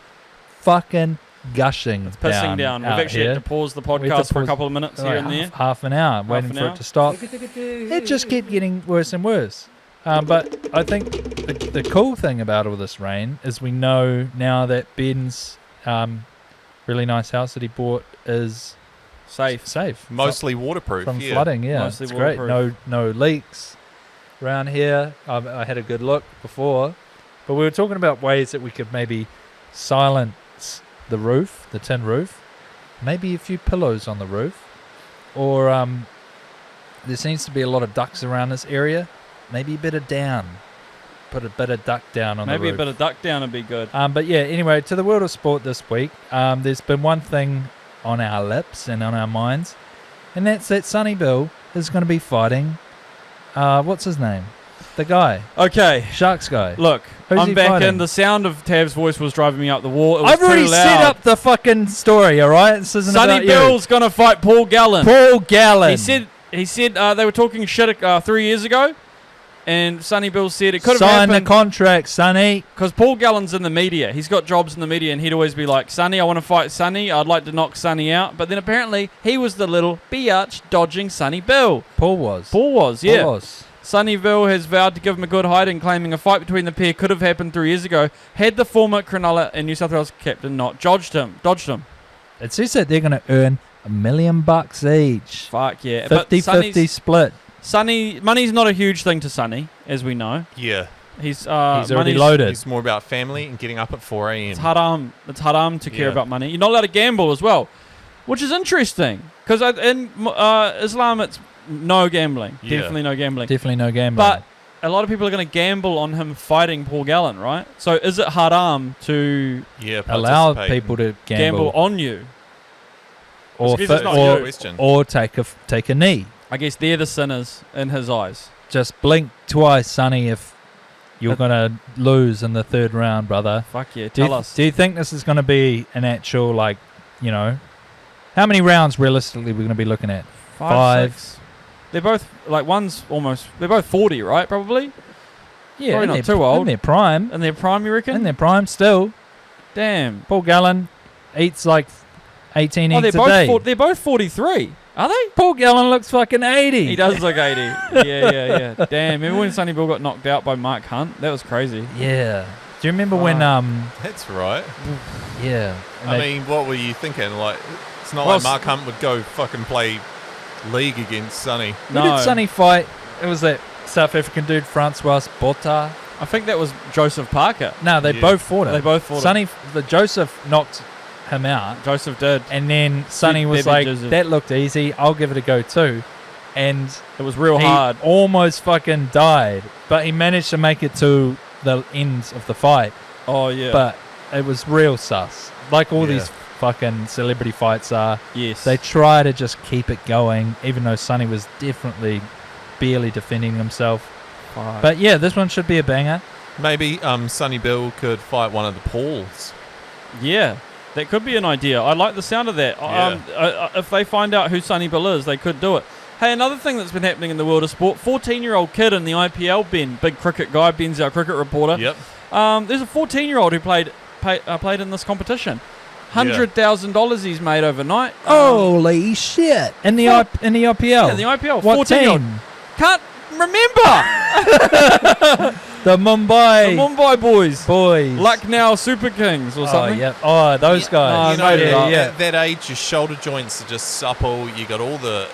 fucking gushing. It's pissing down. We've out actually here. had to pause the We had to podcast for a pause- couple of minutes here and there. Half an hour, waiting an for hour. it to stop. It just kept getting worse and worse. But I think the cool thing about all this rain is we know now that Ben's really nice house that he bought is safe. Mostly waterproof. From yeah. flooding, yeah. Mostly It's great. waterproof. No leaks around here. I had a good look before. But we were talking about ways that we could maybe silence the roof, the tin roof. Maybe a few pillows on the roof. Or there seems to be a lot of ducks around this area. Maybe a bit of down. Put a bit of duck down on the roof. Maybe a bit of duck down would be good. But yeah, anyway, to the world of sport this week, there's been one thing on our lips and on our minds, and that's that Sonny Bill is going to be fighting, what's his name? The guy. Okay. Sharks guy. Look, Who's I'm he back fighting? in. The sound of Tav's voice was driving me up the wall. It was I've already too loud. set up the fucking story, all right? This isn't Sonny about Bill's going to fight Paul Gallen. you. Paul Gallen. He said they were talking shit 3 years ago, and Sonny Bill said it could have Sign the happened contract, Sonny. because Paul Gallen's in the media. He's got jobs in the media, and he'd always be like, "Sonny, I want to fight Sonny. I'd like to knock Sonny out." But then apparently he was the little biatch dodging Sonny Bill. Paul was. Paul was, yeah. Paul was. Sonny Bill has vowed to give him a good hiding, claiming a fight between the pair could have happened 3 years ago had the former Cronulla and New South Wales captain not dodged him. It says that they're going to earn $1 million each. Fuck yeah. But 50-50 split. Sonny, money's not a huge thing to Sonny, as we know. Yeah. He's already money's- loaded. It's more about family and getting up at 4 a.m. It's haram to care Yeah. about money. You're not allowed to gamble as well, which is interesting because in Islam it's no gambling. Yeah. Definitely no gambling. Definitely no gambling. But a lot of people are going to gamble on him fighting Paul Gallen, right? So is it haram to allow participate. people to gamble on you? or Because it's not your or, question. or take a knee. I guess they're the sinners in his eyes. Just blink twice, Sonny, if you're going to lose in the third round, brother. Fuck yeah, Do tell you, us. do you think this is going to be an actual, like, how many rounds realistically we're going to be looking at? 5. 6. They're both they're both 40, right? Probably Yeah, Probably in not their- too old. In their prime. in their prime, you reckon? In their prime still. Damn. Paul Gallen eats like 18 Oh, eggs a day. they're both 43. Are they? Paul Gallen looks fucking 80. He does look 80. Yeah. Damn. Remember when Sonny Bill got knocked out by Mark Hunt? That was crazy. Yeah. Do you remember when, That's right. yeah. and I they- mean, what were you thinking? Like, it's not Well, like Mark Hunt would go fucking play league against Sonny. Who did Sonny fight? It was that South African dude, Francois Botha. I think that was Joseph Parker. No, they Yeah. both fought him. They both fought him. Sonny, Joseph knocked him out. Joseph did. And then Sonny was baby like, Joseph. that looked easy. I'll give it a go too. And It was real he hard. almost fucking died. But he managed to make it to the end of the fight. Oh, yeah. But it was real sus. Like all Yeah. these fucking celebrity fights are. yes. They try to just keep it going, even though Sonny was definitely barely defending himself. Fuck. But yeah, this one should be a banger. Maybe Sonny Bill could fight one of the Pauls. Yeah, that could be an idea. I like the sound of that. Yeah. If they find out who Sonny Bill is, they could do it. Hey, another thing that's been happening in the world of sport, 14-year-old kid in the IPL, Ben, big cricket guy, Ben's our cricket reporter. Yep. There's a 14-year-old who played in this competition. $100,000 he's made overnight. Holy shit! In the IPL. Yeah, in the IPL. What 14 team? Can't remember. The Mumbai boys. boys. Lucknow Super Kings or Oh, something. yep. Oh, those guys. You know, made it up. at that age, your shoulder joints are just supple. You got all the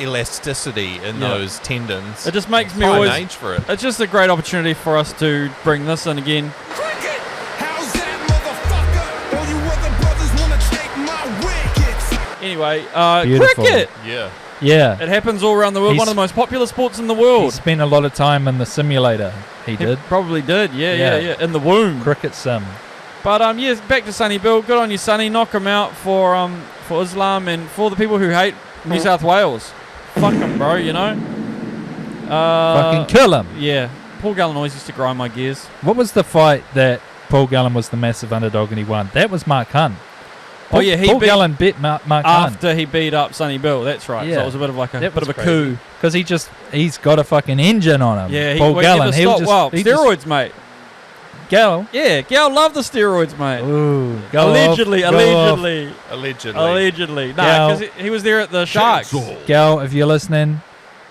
elasticity in those tendons. It just makes me Fine always. age for it. It's just a great opportunity for us to bring this in again. Cricket! How's that, motherfucker? All you other brothers wanna take my wickets. Anyway, Beautiful. cricket. Yeah. Yeah. It happens all around the world. He's- One of the most popular sports in the He world. spent a lot of time in the simulator. He did. Probably did. Yeah. Yeah. In the womb. Cricket sim. But yes, back to Sonny Bill. Good on you, Sonny. Knock him out for Islam and for the people who hate New South Wales. Fuck him, bro. You know. Fucking kill him. Yeah. Paul Gallen always used to grind my gears. What was the fight that Paul Gallen was the massive underdog and he won? That was Mark Hunt. Oh yeah, he Paul beat Gallen beat Mark Hunt. after he beat up Sonny Bill. That's right. Yeah. So it was a bit of like a That bit of was a crazy. coup. Because he's got a fucking engine on him. Yeah. Paul Gallen. Never He'll stopped. just Well, he steroids, mate. Just, Gal. Yeah, Gal loved the steroids, mate. Ooh. Go Allegedly. off, go off. Allegedly. No, Gal. because he was there at the Sharks. Gal, if you're listening,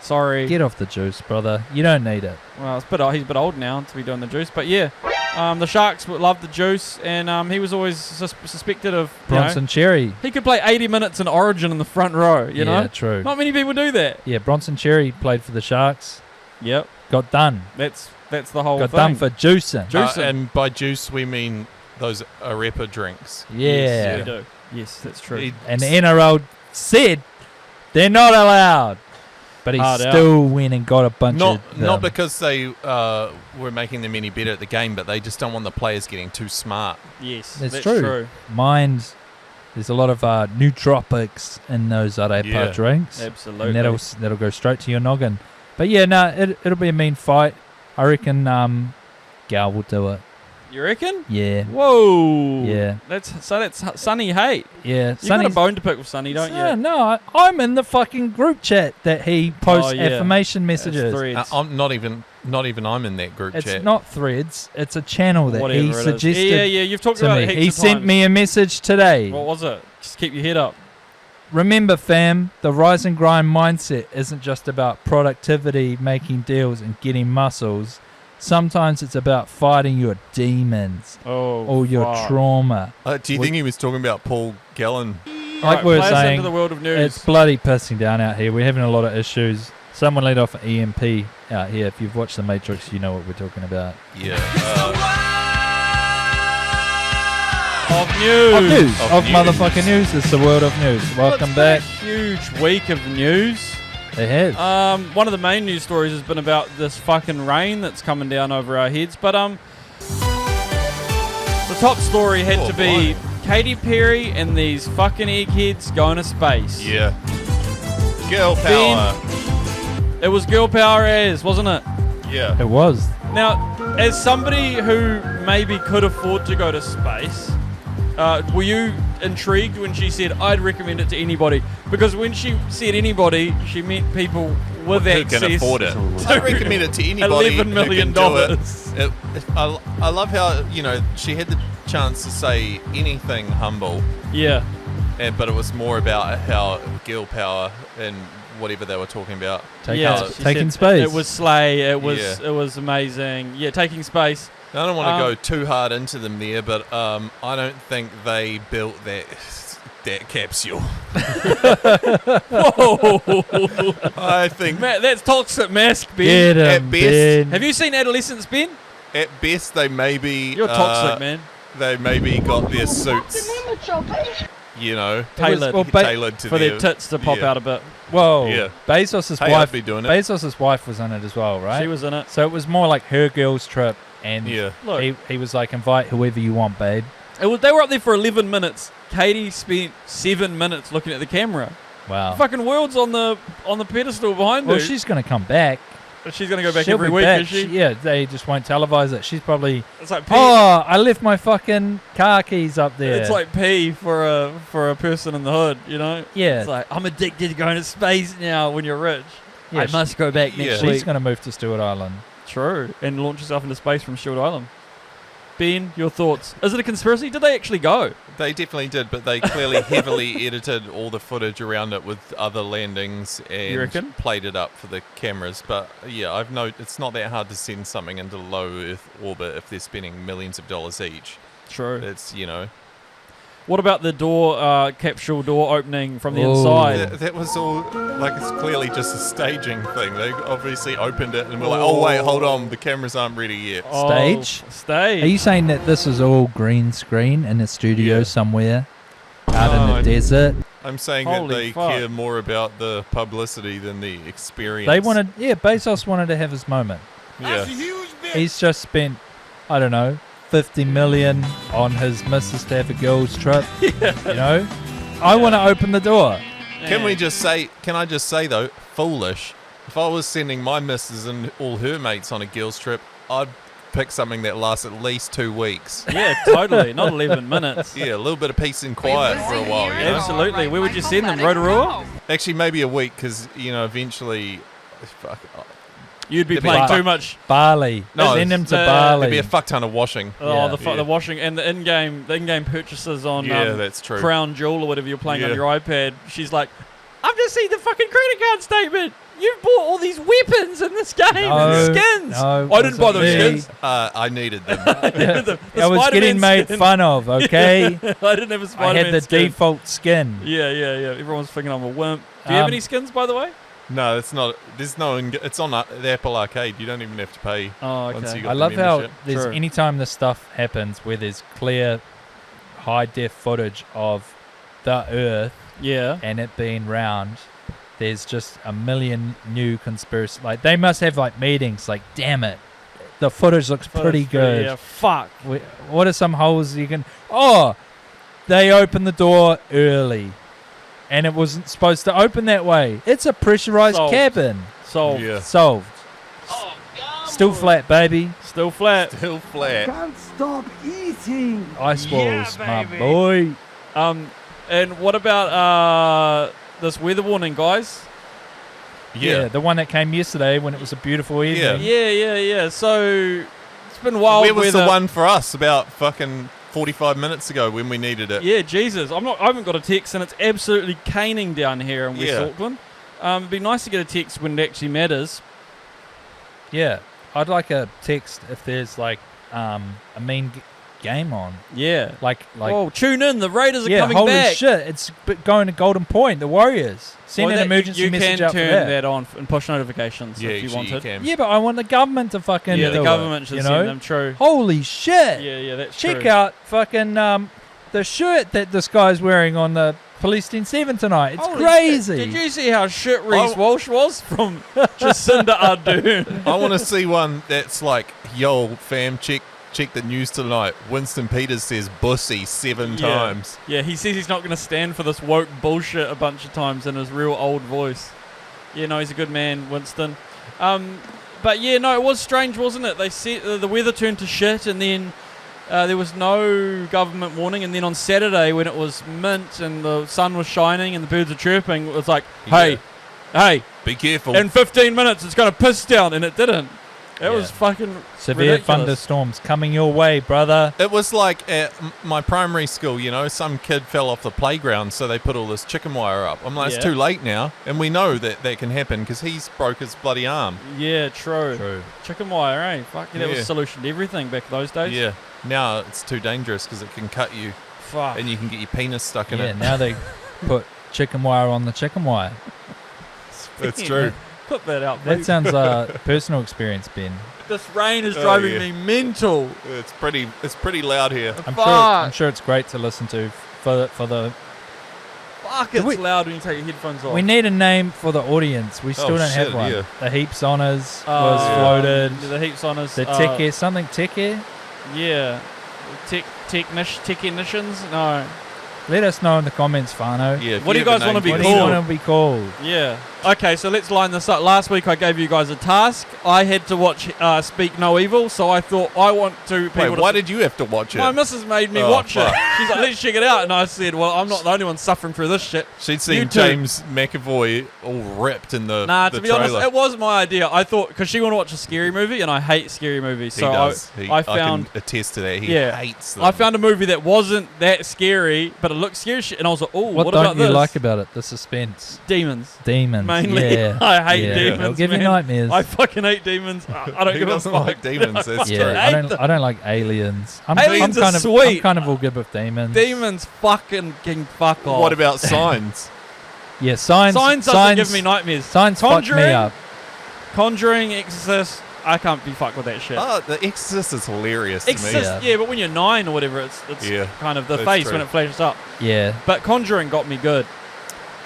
Sorry. get off the juice, brother. You don't need it. Well, he's a bit old now to be doing the juice, but yeah, the Sharks loved the juice, and he was always suspected of Bronson Cherry. he could play 80 minutes in Origin in the front row. You know, true. not many people do that. Yeah, Bronson Cherry played for the Sharks. Yep, Got done. that's the whole Got thing. done for juicing. Juicing. And by juice, we mean those arepa drinks. Yeah. we do. Yes, that's true. It- And the NRL said they're not allowed. But he Hard out. still went and got a bunch Not of them. not because they were making them any better at the game, but they just don't want the players getting too smart. Yes, That's that's true. true. Mind, there's a lot of nootropics in those arepa Yeah. drinks. Absolutely. And that'll go straight to your noggin. But yeah, no, it'll be a mean fight. I reckon Gal will do it. You reckon? Yeah. Whoa. Yeah. That's Sonny hate. Yeah. You got a Sonny's- bone to pick with Sonny, don't you? No, I'm in the fucking group chat that he posts Oh, yeah. affirmation That's messages. threads. I'm not even I'm in that group It's chat. not threads. It's a channel that Whatever he it is. suggested Yeah, you've talked to about me. it heaps He of sent times. me a message today. What was it? Just keep your head up. Remember, fam, the rise and grind mindset isn't just about productivity, making deals, and getting muscles. Sometimes it's about fighting your demons Oh, or your fuck. trauma. Do you think he was talking about Paul Gallen? Like Right, we were play us saying, into the world of news. it's bloody pissing down out here. We're having a lot of issues. Someone let off an EMP out here. If you've watched The Matrix, you know what we're talking about. Yeah. Of news. Of news. Of Of news. motherfucking news. It's the world of news. Welcome Well, back. it's been a huge week of news. It has. One of the main news stories has been about this fucking rain that's coming down over our heads. But the top story had to be Katy Perry and these fucking eggheads going to space. Yeah. Girl power. It was girl power as, wasn't it? Yeah. It was. Now, as somebody who maybe could afford to go to space, were you intrigued when she said, I'd recommend it to anybody? Because when she said anybody, she meant people with Who access. can afford it? I recommend it to anybody. $11 million. Who can do it. I love how, she had the chance to say anything humble, Yeah. but it was more about how girl power and whatever they were talking about. Yeah, she taking said space. It was slay. It was Yeah. it was amazing. Yeah, taking space. I don't want to go too hard into them there, but I don't think they built that capsule. Whoa, I think Matt, that's toxic mask, Ben. Get At him, best- Ben. Have you seen Adolescence, Ben? at best they maybe You're toxic, man. They maybe got their suits, Tailored tailored to for their tits to pop out a bit. Whoa. Yeah. Bezos' Hey, I'd wife. be doing it. Bezos' wife was in it as well, right? She was in it. So it was more like her girls' trip, and Yeah. Look, he was like, invite whoever you want, babe. they were up there for 11 minutes. Katie spent 7 minutes looking at the camera. Wow. Fucking world's on the pedestal behind Well, her. she's going to come back. She's going to go back She'll every be week, back. is she? Yeah, they just won't televise it. She's probably, It's like pee. oh, I left my fucking car keys up there. It's like pee for a person in the hood, you know? Yeah. It's like, I'm addicted to going to space now when you're rich. Yeah, I must go back Yeah. next she's week. going to move to Stewart Island. True. And launch herself into space from Shield Island. Ben, your thoughts? Is it a conspiracy? Did they actually go? They definitely did, but they clearly heavily edited all the footage around it with other landings You reckon? and played it up for the cameras. But yeah, I've noted it's not that hard to send something into low Earth orbit if they're spending millions of dollars each. True. It's, you know. What about the door, capsule door opening from the inside? That was all, like, it's clearly just a staging thing. They obviously opened it and were like, oh, wait, hold on, the cameras aren't ready yet. Stage? Stage. Are you saying that this is all green screen in a studio somewhere out in the desert? I'm saying Holy that they fuck. care more about the publicity than the experience. They wanted, Bezos wanted to have his moment. Yeah. He's just spent, I don't know, 50 million on his missus to have a girls trip. You know, I want to open the door. Can I just say though, foolish. If I was sending my missus and all her mates on a girls trip, I'd pick something that lasts at least 2 weeks. Yeah, totally. Not 11 minutes. Yeah, a little bit of peace and quiet for a while. You know? Absolutely. Where would you send them? Rotorua? Actually, maybe a week because eventually, fuck. You'd be There'd be playing like- too much. Bali. No, Send him to there'd Bali. There'd be a fuck ton of washing. Oh, Yeah. the washing and the in-game purchases on Yeah, that's true. Crown Jewel or whatever you're playing on Yeah. your iPad. She's like, I've just seen the fucking credit card statement. You've bought all these weapons in this game and skins. No, I didn't buy those wasn't me. skins. I needed them. The I was Spider-Man getting made skin. fun of, okay? I didn't have a I Spider-Man had the skin. default skin. Yeah. Everyone's thinking I'm a wimp. Do you have any skins, by the way? No, it's not. There's no. It's on the Apple Arcade. You don't even have to pay. Oh, okay. Once you got I the love how membership. there's True. anytime this stuff happens where there's clear high def footage of the Earth Yeah. and it being round, there's just a million new conspiracy. Like they must have like meetings. Like, damn it, the footage looks pretty good. Yeah, fuck. What are some holes you can? Oh, they opened the door early, and it wasn't supposed to open that way. It's a pressurized Solved. cabin. So, Yeah. Solved. Still flat, baby. still flat. Still flat. Can't stop eating. Ice walls, my boy. And what about this weather warning, guys? Yeah. The one that came yesterday when it was a beautiful evening. Yeah. So it's been wild Where was weather. the one for us about fucking 45 minutes ago when we needed it? Yeah, Jesus. I haven't got a text, and it's absolutely caning down here in West Yeah. Auckland. It'd be nice to get a text when it actually matters. Yeah. I'd like a text if there's like a mean game on. Yeah. Like oh, tune in. The Raiders are yeah, coming holy back. shit. It's going to Golden Point, the Warriors. Send Well, an that- emergency you message can out for turn that. on and push notifications Yeah, if you actually, wanted. can. Yeah, but I want the government to fucking Yeah, do the government it, should you send know? them. True. Holy shit. Yeah, that's Check true. out fucking the shirt that this guy's wearing on the Police 10-7 tonight. It's Holy crazy. shit. Did you see how shit Reese Oh. Walsh was from Jacinda Ardern? I want to see one that's like, yo, fam, check the news tonight. Winston Peters says bussy 7 times. Yeah, he says he's not going to stand for this woke bullshit a bunch of times in his real old voice. Yeah, no, he's a good man, Winston. But yeah, no, it was strange, wasn't it? They said the weather turned to shit, and then there was no government warning. And then on Saturday, when it was mint and the sun was shining and the birds were chirping, it was like, hey, Be careful. in 15 minutes it's going to piss down, and it didn't. It Yeah. was fucking Severe ridiculous. thunderstorms coming your way, brother. It was like at my primary school, some kid fell off the playground, so they put all this chicken wire up. I'm like, Yeah. it's too late now. And we know that can happen because he's broke his bloody arm. Yeah, true. Chicken wire, eh? Fuck, that was Yeah. the solution to everything back those days. Yeah. Now it's too dangerous because it can cut you Fuck. and you can get your penis stuck in Yeah, it. now they put chicken wire on the chicken wire. It's true. Put that out, That mate. sounds personal experience, Ben. This rain is driving yeah. me mental. It's pretty loud here. I'm sure it's great to listen to for the. Fuck, Do it's we- loud when you take your headphones off. We need a name for the audience. We still don't shit, have one. yeah. The Heaps Honors was floated. The heaps on us. The tech air, something tech air. Yeah. Technicians? No. Let us know in the comments, Fano. Yeah. if What do you have a guys wanna name be for What it. do you called? want to be called? Yeah. Okay, so let's line this up. Last week I gave you guys a task. I had to watch Speak No Evil, so I thought I want to. Wait, why did you have to watch it? My missus made me watch it. She's like, let's check it out. And I said, well, I'm not the only one suffering through this shit. She'd seen James McAvoy all ripped in the Nah, to be honest, trailer. it was my idea. I thought, because she wanted to watch a scary movie, and I hate scary movies. So I found. I can attest to that. He hates them. I found a movie that wasn't that scary, but it looked scary, and I was like, oh, what about this? What don't you like about it? The suspense. Demons. Mainly. Yeah. I hate demons. They'll give man. you nightmares. I fucking hate demons. I don't Who give a doesn't fuck. like demons? That's true. I don't like aliens. Aliens are kind of, sweet. I'm kind of all good with demons. Demons fucking can fuck off. What about Signs? Yeah, Signs doesn't give me nightmares. Signs fucked me up. Conjuring, Exorcist, I can't be fucked with that shit. Oh, The Exorcist is hilarious to me. Exorcist, yeah, but when you're 9 or whatever, it's kind of the face when it flashes up. Yeah. But Conjuring got me good.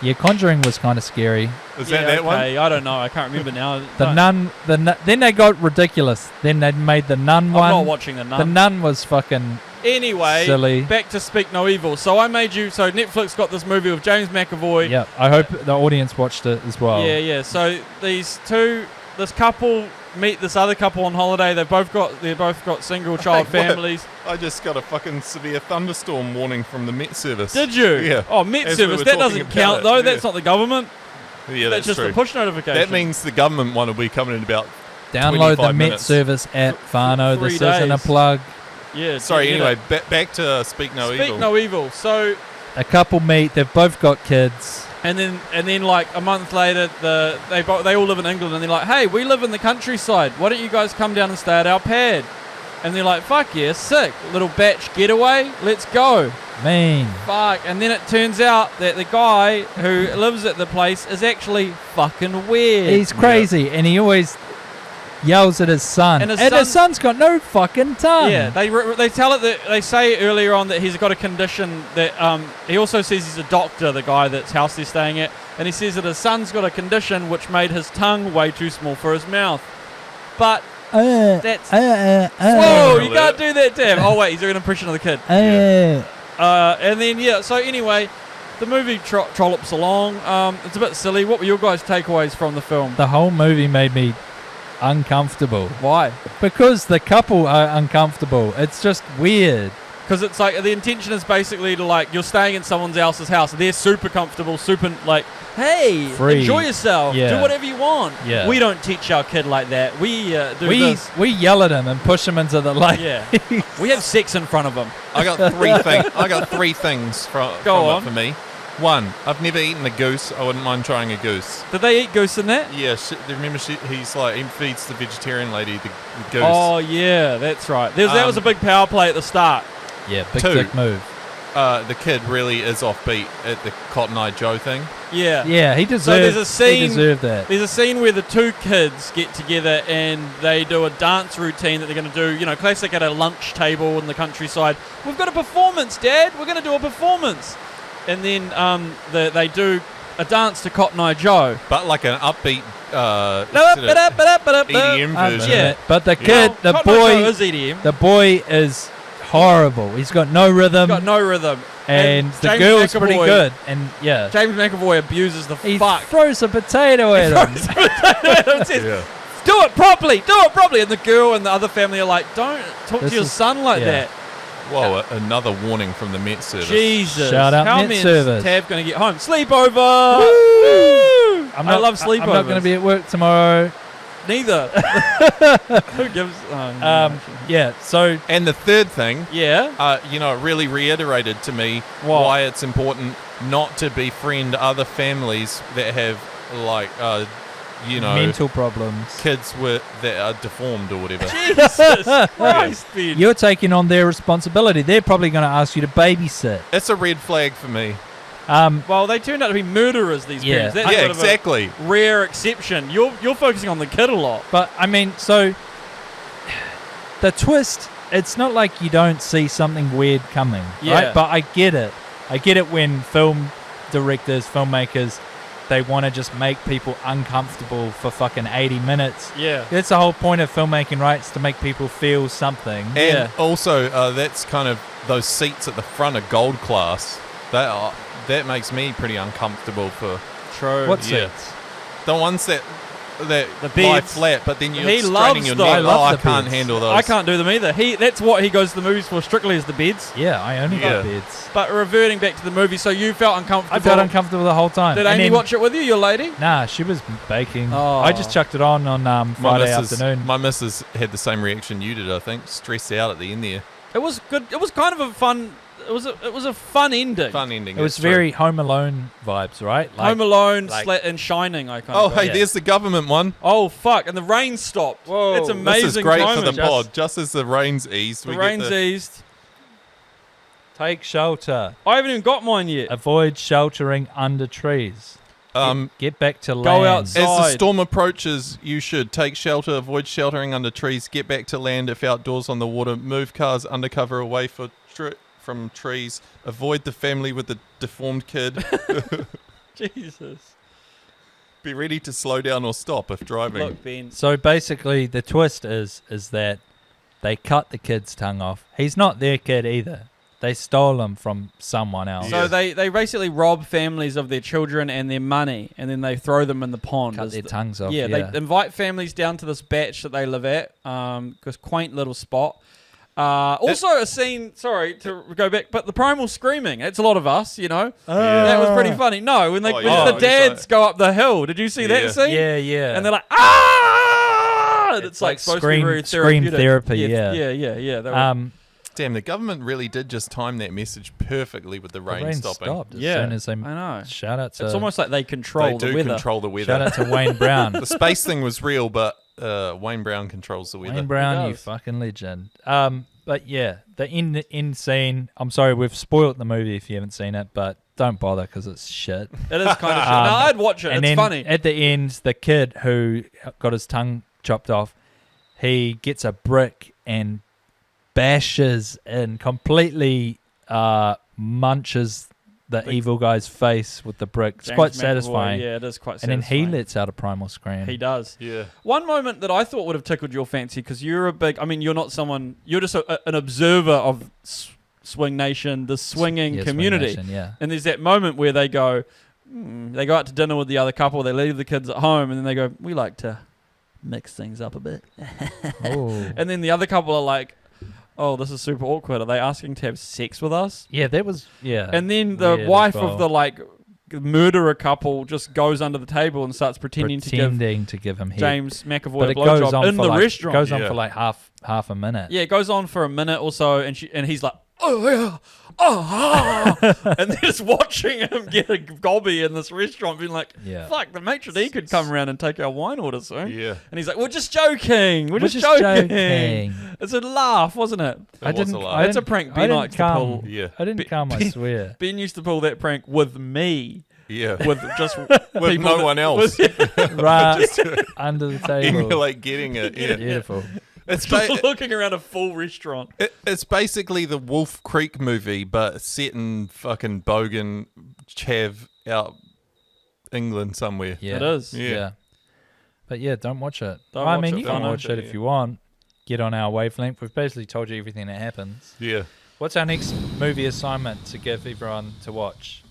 Yeah, Conjuring was kind of scary. Is that one? I don't know. I can't remember now. The Nun. Then they got ridiculous. Then they made the Nun one. I'm not watching the Nun. The Nun was fucking anyway, silly. Back to Speak No Evil. So I made you. So Netflix got this movie with James McAvoy. Yeah, I hope the audience watched it as well. Yeah. So this couple meet this other couple on holiday. They've both got single child families. I just got a fucking severe thunderstorm warning from the Met Service. Did you? Yeah. Oh, Met As Service. we were That talking doesn't about count it, though. yeah. That's not the government. Yeah, that's just true. a push notification. That means the government one will be coming in about Download the 25 Met minutes. Service app, Fano. 3 This isn't a days. plug. Yeah. Sorry. get Anyway, it. back to Speak No Evil. Speak No Evil. So. A couple meet. They've both got kids. And then like a month later, they all live in England, and they're like, hey, we live in the countryside. Why don't you guys come down and stay at our pad? And they're like, fuck yeah, sick. Little batch getaway. Let's go. Mean. Fuck. And then it turns out that the guy who lives at the place is actually fucking weird. He's crazy, and he always yells at his son. And his his son's got no fucking tongue. Yeah, they tell it that they say earlier on that he's got a condition that he also says he's a doctor, the guy that's house they're staying at, and he says that his son's got a condition which made his tongue way too small for his mouth. But that's whoa, you can't do that, damn. Oh wait, he's doing an impression of the kid. And then so anyway, the movie trollops along. It's a bit silly. What were your guys' takeaways from the film? The whole movie made me uncomfortable. Why? Because the couple are uncomfortable. It's just weird. Because it's like the intention is basically to like you're staying in someone else's house. They're super comfortable, super like, hey, Free. enjoy yourself, Yeah. do whatever you want. Yeah. We don't teach our kid like that. We do this. We yell at him and push him into the lake. Yeah, we have sex in front of them. I got three things from Go it for me. One, I've never eaten a goose. I wouldn't mind trying a goose. Did they eat goose in that? Yeah, remember he feeds the vegetarian lady the goose. Oh yeah, that's right. That was a big power play at the start. Yeah, big 2, dick move. The kid really is offbeat at the Cotton Eye Joe thing. Yeah. Yeah, he deserved. So there's a scene. He deserved that. There's a scene where the two kids get together and they do a dance routine that they're going to do. Classic at a lunch table in the countryside. We've got a performance, Dad. We're going to do a performance. And then they do a dance to Cotton Eye Joe. But like an upbeat EDM EDM version. Yeah. But the kid, the Cotton Eye Joe boy, is EDM. the boy is horrible. He's got no rhythm. Got no rhythm. And the James girl's pretty McAvoy- good. And yeah, James McAvoy abuses the he fuck. throws a potato at him. Says, Yeah. do it properly. And the girl and the other family are like, don't talk This to your is- son like yeah. that. Whoa, another warning from the Met Service. Jesus. Shout out How Met men's Service. Tav going to get home? Sleepover. Woo! I love sleepovers. I'm not going to be at work tomorrow. Neither. Who gives? Yeah. So And the third thing, Yeah. it really reiterated to me What? why it's important not to befriend other families that have mental problems. kids that are deformed or whatever. Jesus Christ, Ben. You're taking on their responsibility. They're probably going to ask you to babysit. It's a red flag for me. Well, they turned out to be murderers, these Yeah. parents. That's Yeah, sort of a exactly. rare exception. You're focusing on the kid a lot. But I mean, so the twist. It's not like you don't see something weird coming, Yeah. right? But I get it. I get it when film directors, filmmakers, they want to just make people uncomfortable for fucking 80 minutes. Yeah. That's the whole point of filmmaking, right? It's to make people feel something. And also, that's kind of those seats at the front of gold class. That makes me pretty uncomfortable for. True. What Yeah. seats? The ones that The lie beds. flat, but then you're He straining loves your those. neck. I love I the can't beds. handle those. I can't do them either. That's what he goes to the movies for strictly is the beds. Yeah, I only Yeah. got beds. But reverting back to the movie, so you felt uncomfortable. I felt uncomfortable the whole time. Did And Amy then- watch it with you, your lady? Nah, she was baking. Oh. I just chucked it on Friday afternoon. My missus had the same reaction you did, I think. Stressed out at the end there. It was good. It was kind of a fun. It was a fun ending. Fun ending. It was that's true. very Home Alone vibes, right? Like, Home Alone like- and Shining. I kind Oh, of. hey, Yeah. there's the government one. Oh fuck! And the rain stopped. Whoa. It's amazing. This is great timing. for the pod. Just as the rain's eased, The we rain's get the... eased. Take shelter. I haven't even got mine yet. Avoid sheltering under trees. Get back to land. outside. As the Side. storm approaches, you should take shelter, avoid sheltering under trees, get back to land if outdoors on the water, move cars undercover away from trees, avoid the family with the deformed kid, Jesus. be ready to slow down or stop if driving. Look, Ben. So basically, the twist is that they cut the kid's tongue off. He's not their kid either. They stole him from someone else. So they basically rob families of their children and their money, and then they throw them in the pond. Cut as their the- tongues off. Yeah, they invite families down to this batch that they live at, this quaint little spot. Also, a scene. Sorry to go back, but the primal screaming. It's a lot of us, you know. That was pretty funny. No, when Oh, when yeah. the dads go up the hill. Did you see Yeah. that scene? yeah. And they're like, ah! And it's like like supposed to be very scream therapeutic. therapy, Yeah. yeah. They were- Damn, the government really did just time that message perfectly with the The rain, rain stopping. stopped as Yeah, soon as they. I know. Shout out to. It's almost like they control They the do weather. control the weather. Shout out to Wayne Brown. The space thing was real, but Wayne Brown controls the weather. Wayne Brown, He you does. fucking legend. But yeah, the end scene. I'm sorry, we've spoiled the movie if you haven't seen it, but don't bother because it's shit. It is kind of shit. No, I'd watch it. And It's then funny. at the end, the kid who got his tongue chopped off, he gets a brick and bashes and completely munches the evil guy's face with the brick. It's James quite McAvoy, satisfying. Yeah, it is quite And then satisfying. he lets out a primal scream. He does. Yeah. One moment that I thought would have tickled your fancy, because you're a big, I mean, you're not someone, you're just an observer of Swing Nation, the swinging Yeah, Swing community. Nation, yeah. And there's that moment where they go out to dinner with the other couple, they leave the kids at home, and then they go, we like to mix things up a bit. Oh. And then the other couple are like, oh, this is super awkward. Are they asking to have sex with us? Yeah, that was, yeah. And then the weird as wife well. of the like murderer couple just goes under the table and starts pretending to give him head. James McAvoy But a it goes blowjob on in for the like, restaurant. goes on Yeah. for like half a minute. Yeah, it goes on for a minute or so, and he's like, oh yeah, and they're just watching him get a gobby in this restaurant, being like, Yeah. fuck, the maitre d' could come around and take our wine order soon. Yeah. And he's like, we're just joking. We're just joking. It's a laugh, wasn't it? It was a lot. It's a prank Ben likes to pull. Yeah. I didn't come, I swear. Ben used to pull that prank with me. Yeah. With just With people no that- one else. Right under the table. Emulate getting it. Yeah. Beautiful. It's, just looking around a full restaurant. it's basically the Wolf Creek movie, but set in fucking Bogan, Chav, out England somewhere. Yeah. It is. Yeah. But yeah, don't watch it. Don't I watch mean, it, you can don't watch watch it it, if you want. Get on our wavelength. We've basically told you everything that happens. Yeah. What's our next movie assignment to give everyone to watch?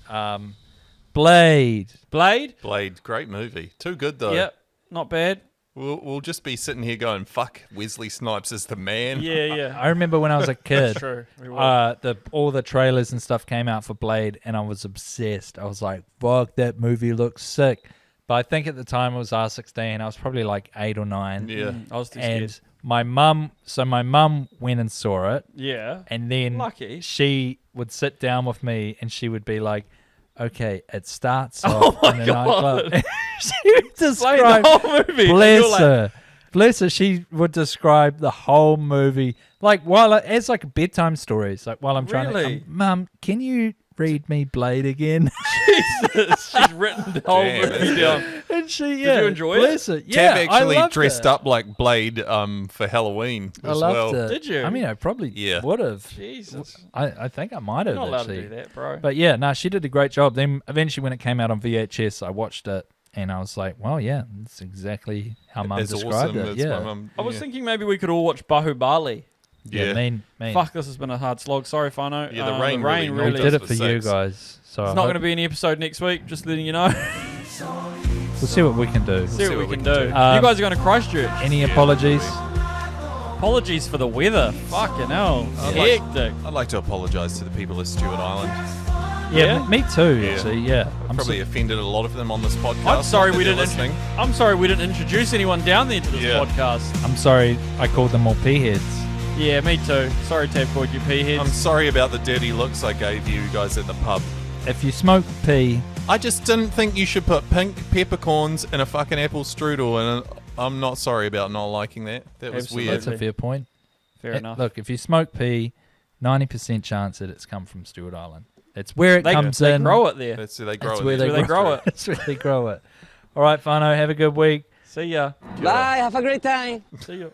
Blade. Blade? Blade, great movie. Too good though. Yep. Not bad. We'll just be sitting here going, fuck, Wesley Snipes is the man. Yeah. I remember when I was a kid. That's true. We will. All the trailers and stuff came out for Blade, and I was obsessed. I was like, "Fuck, that movie looks sick." But I think at the time it was R16. I was probably like 8 or 9. Yeah. I was too And scared. my mum went and saw it, Yeah. and then Lucky. she would sit down with me, and she would be like, "Okay, it starts Oh off my in a God. nightclub." She would Explain describe the whole movie. And Bless you're like, her. Bless her. She would describe the whole movie like as like bedtime stories. Like while I'm trying Really? to, Mum, can you read me Blade again? Jesus. She's written the whole Damn, movie that's down. And she, you enjoy it? bless her. Yeah, Tav actually I loved dressed it. up like Blade for Halloween I as loved well. it. Did you? I mean, I probably Yeah. would have. Jesus. I think I might have You're not allowed actually. to do that, bro. But yeah, no, she did a great job. Then eventually, when it came out on VHS, I watched it and I was like, "Well, yeah, that's exactly how Mum It's described awesome. it." It's Yeah, my mum. I was yeah. thinking maybe we could all watch Bahubali. yeah, mean. Fuck, this has been a hard slog. Sorry, Fano. Yeah, the rain really We knocked did us it for for you six. guys. So There's not going to be any episode next week, just letting you know. We'll see what we can do. See what we can do. You Um, guys are going to Christchurch. Any apologies? Apologies for the weather. Fucking hell. Hectic. I'd like to apologise to the people of Stewart Island. Yeah, me too. Actually, yeah. I've probably offended a lot of them on this podcast. I'm sorry we didn't. listening. I'm sorry we didn't introduce anyone down there to this podcast. I'm sorry. I called them all p-heads. Yeah, me too. Sorry, Tab called you p-heads. I'm sorry about the dirty looks I gave you guys at the pub. If you smoke pee, I just didn't think you should put pink peppercorns in a fucking apple strudel, and I'm not sorry about not liking that. That was Absolutely. weird. that's a fair point. Fair enough. Look, if you smoke pee, 90% chance that it's come from Stewart Island. It's where it comes they in. grow it there. That's where they grow That's it. where That's where they grow it. That's where they grow it. All right, Fano, have a good week. See ya. Bye, have a great time. See ya.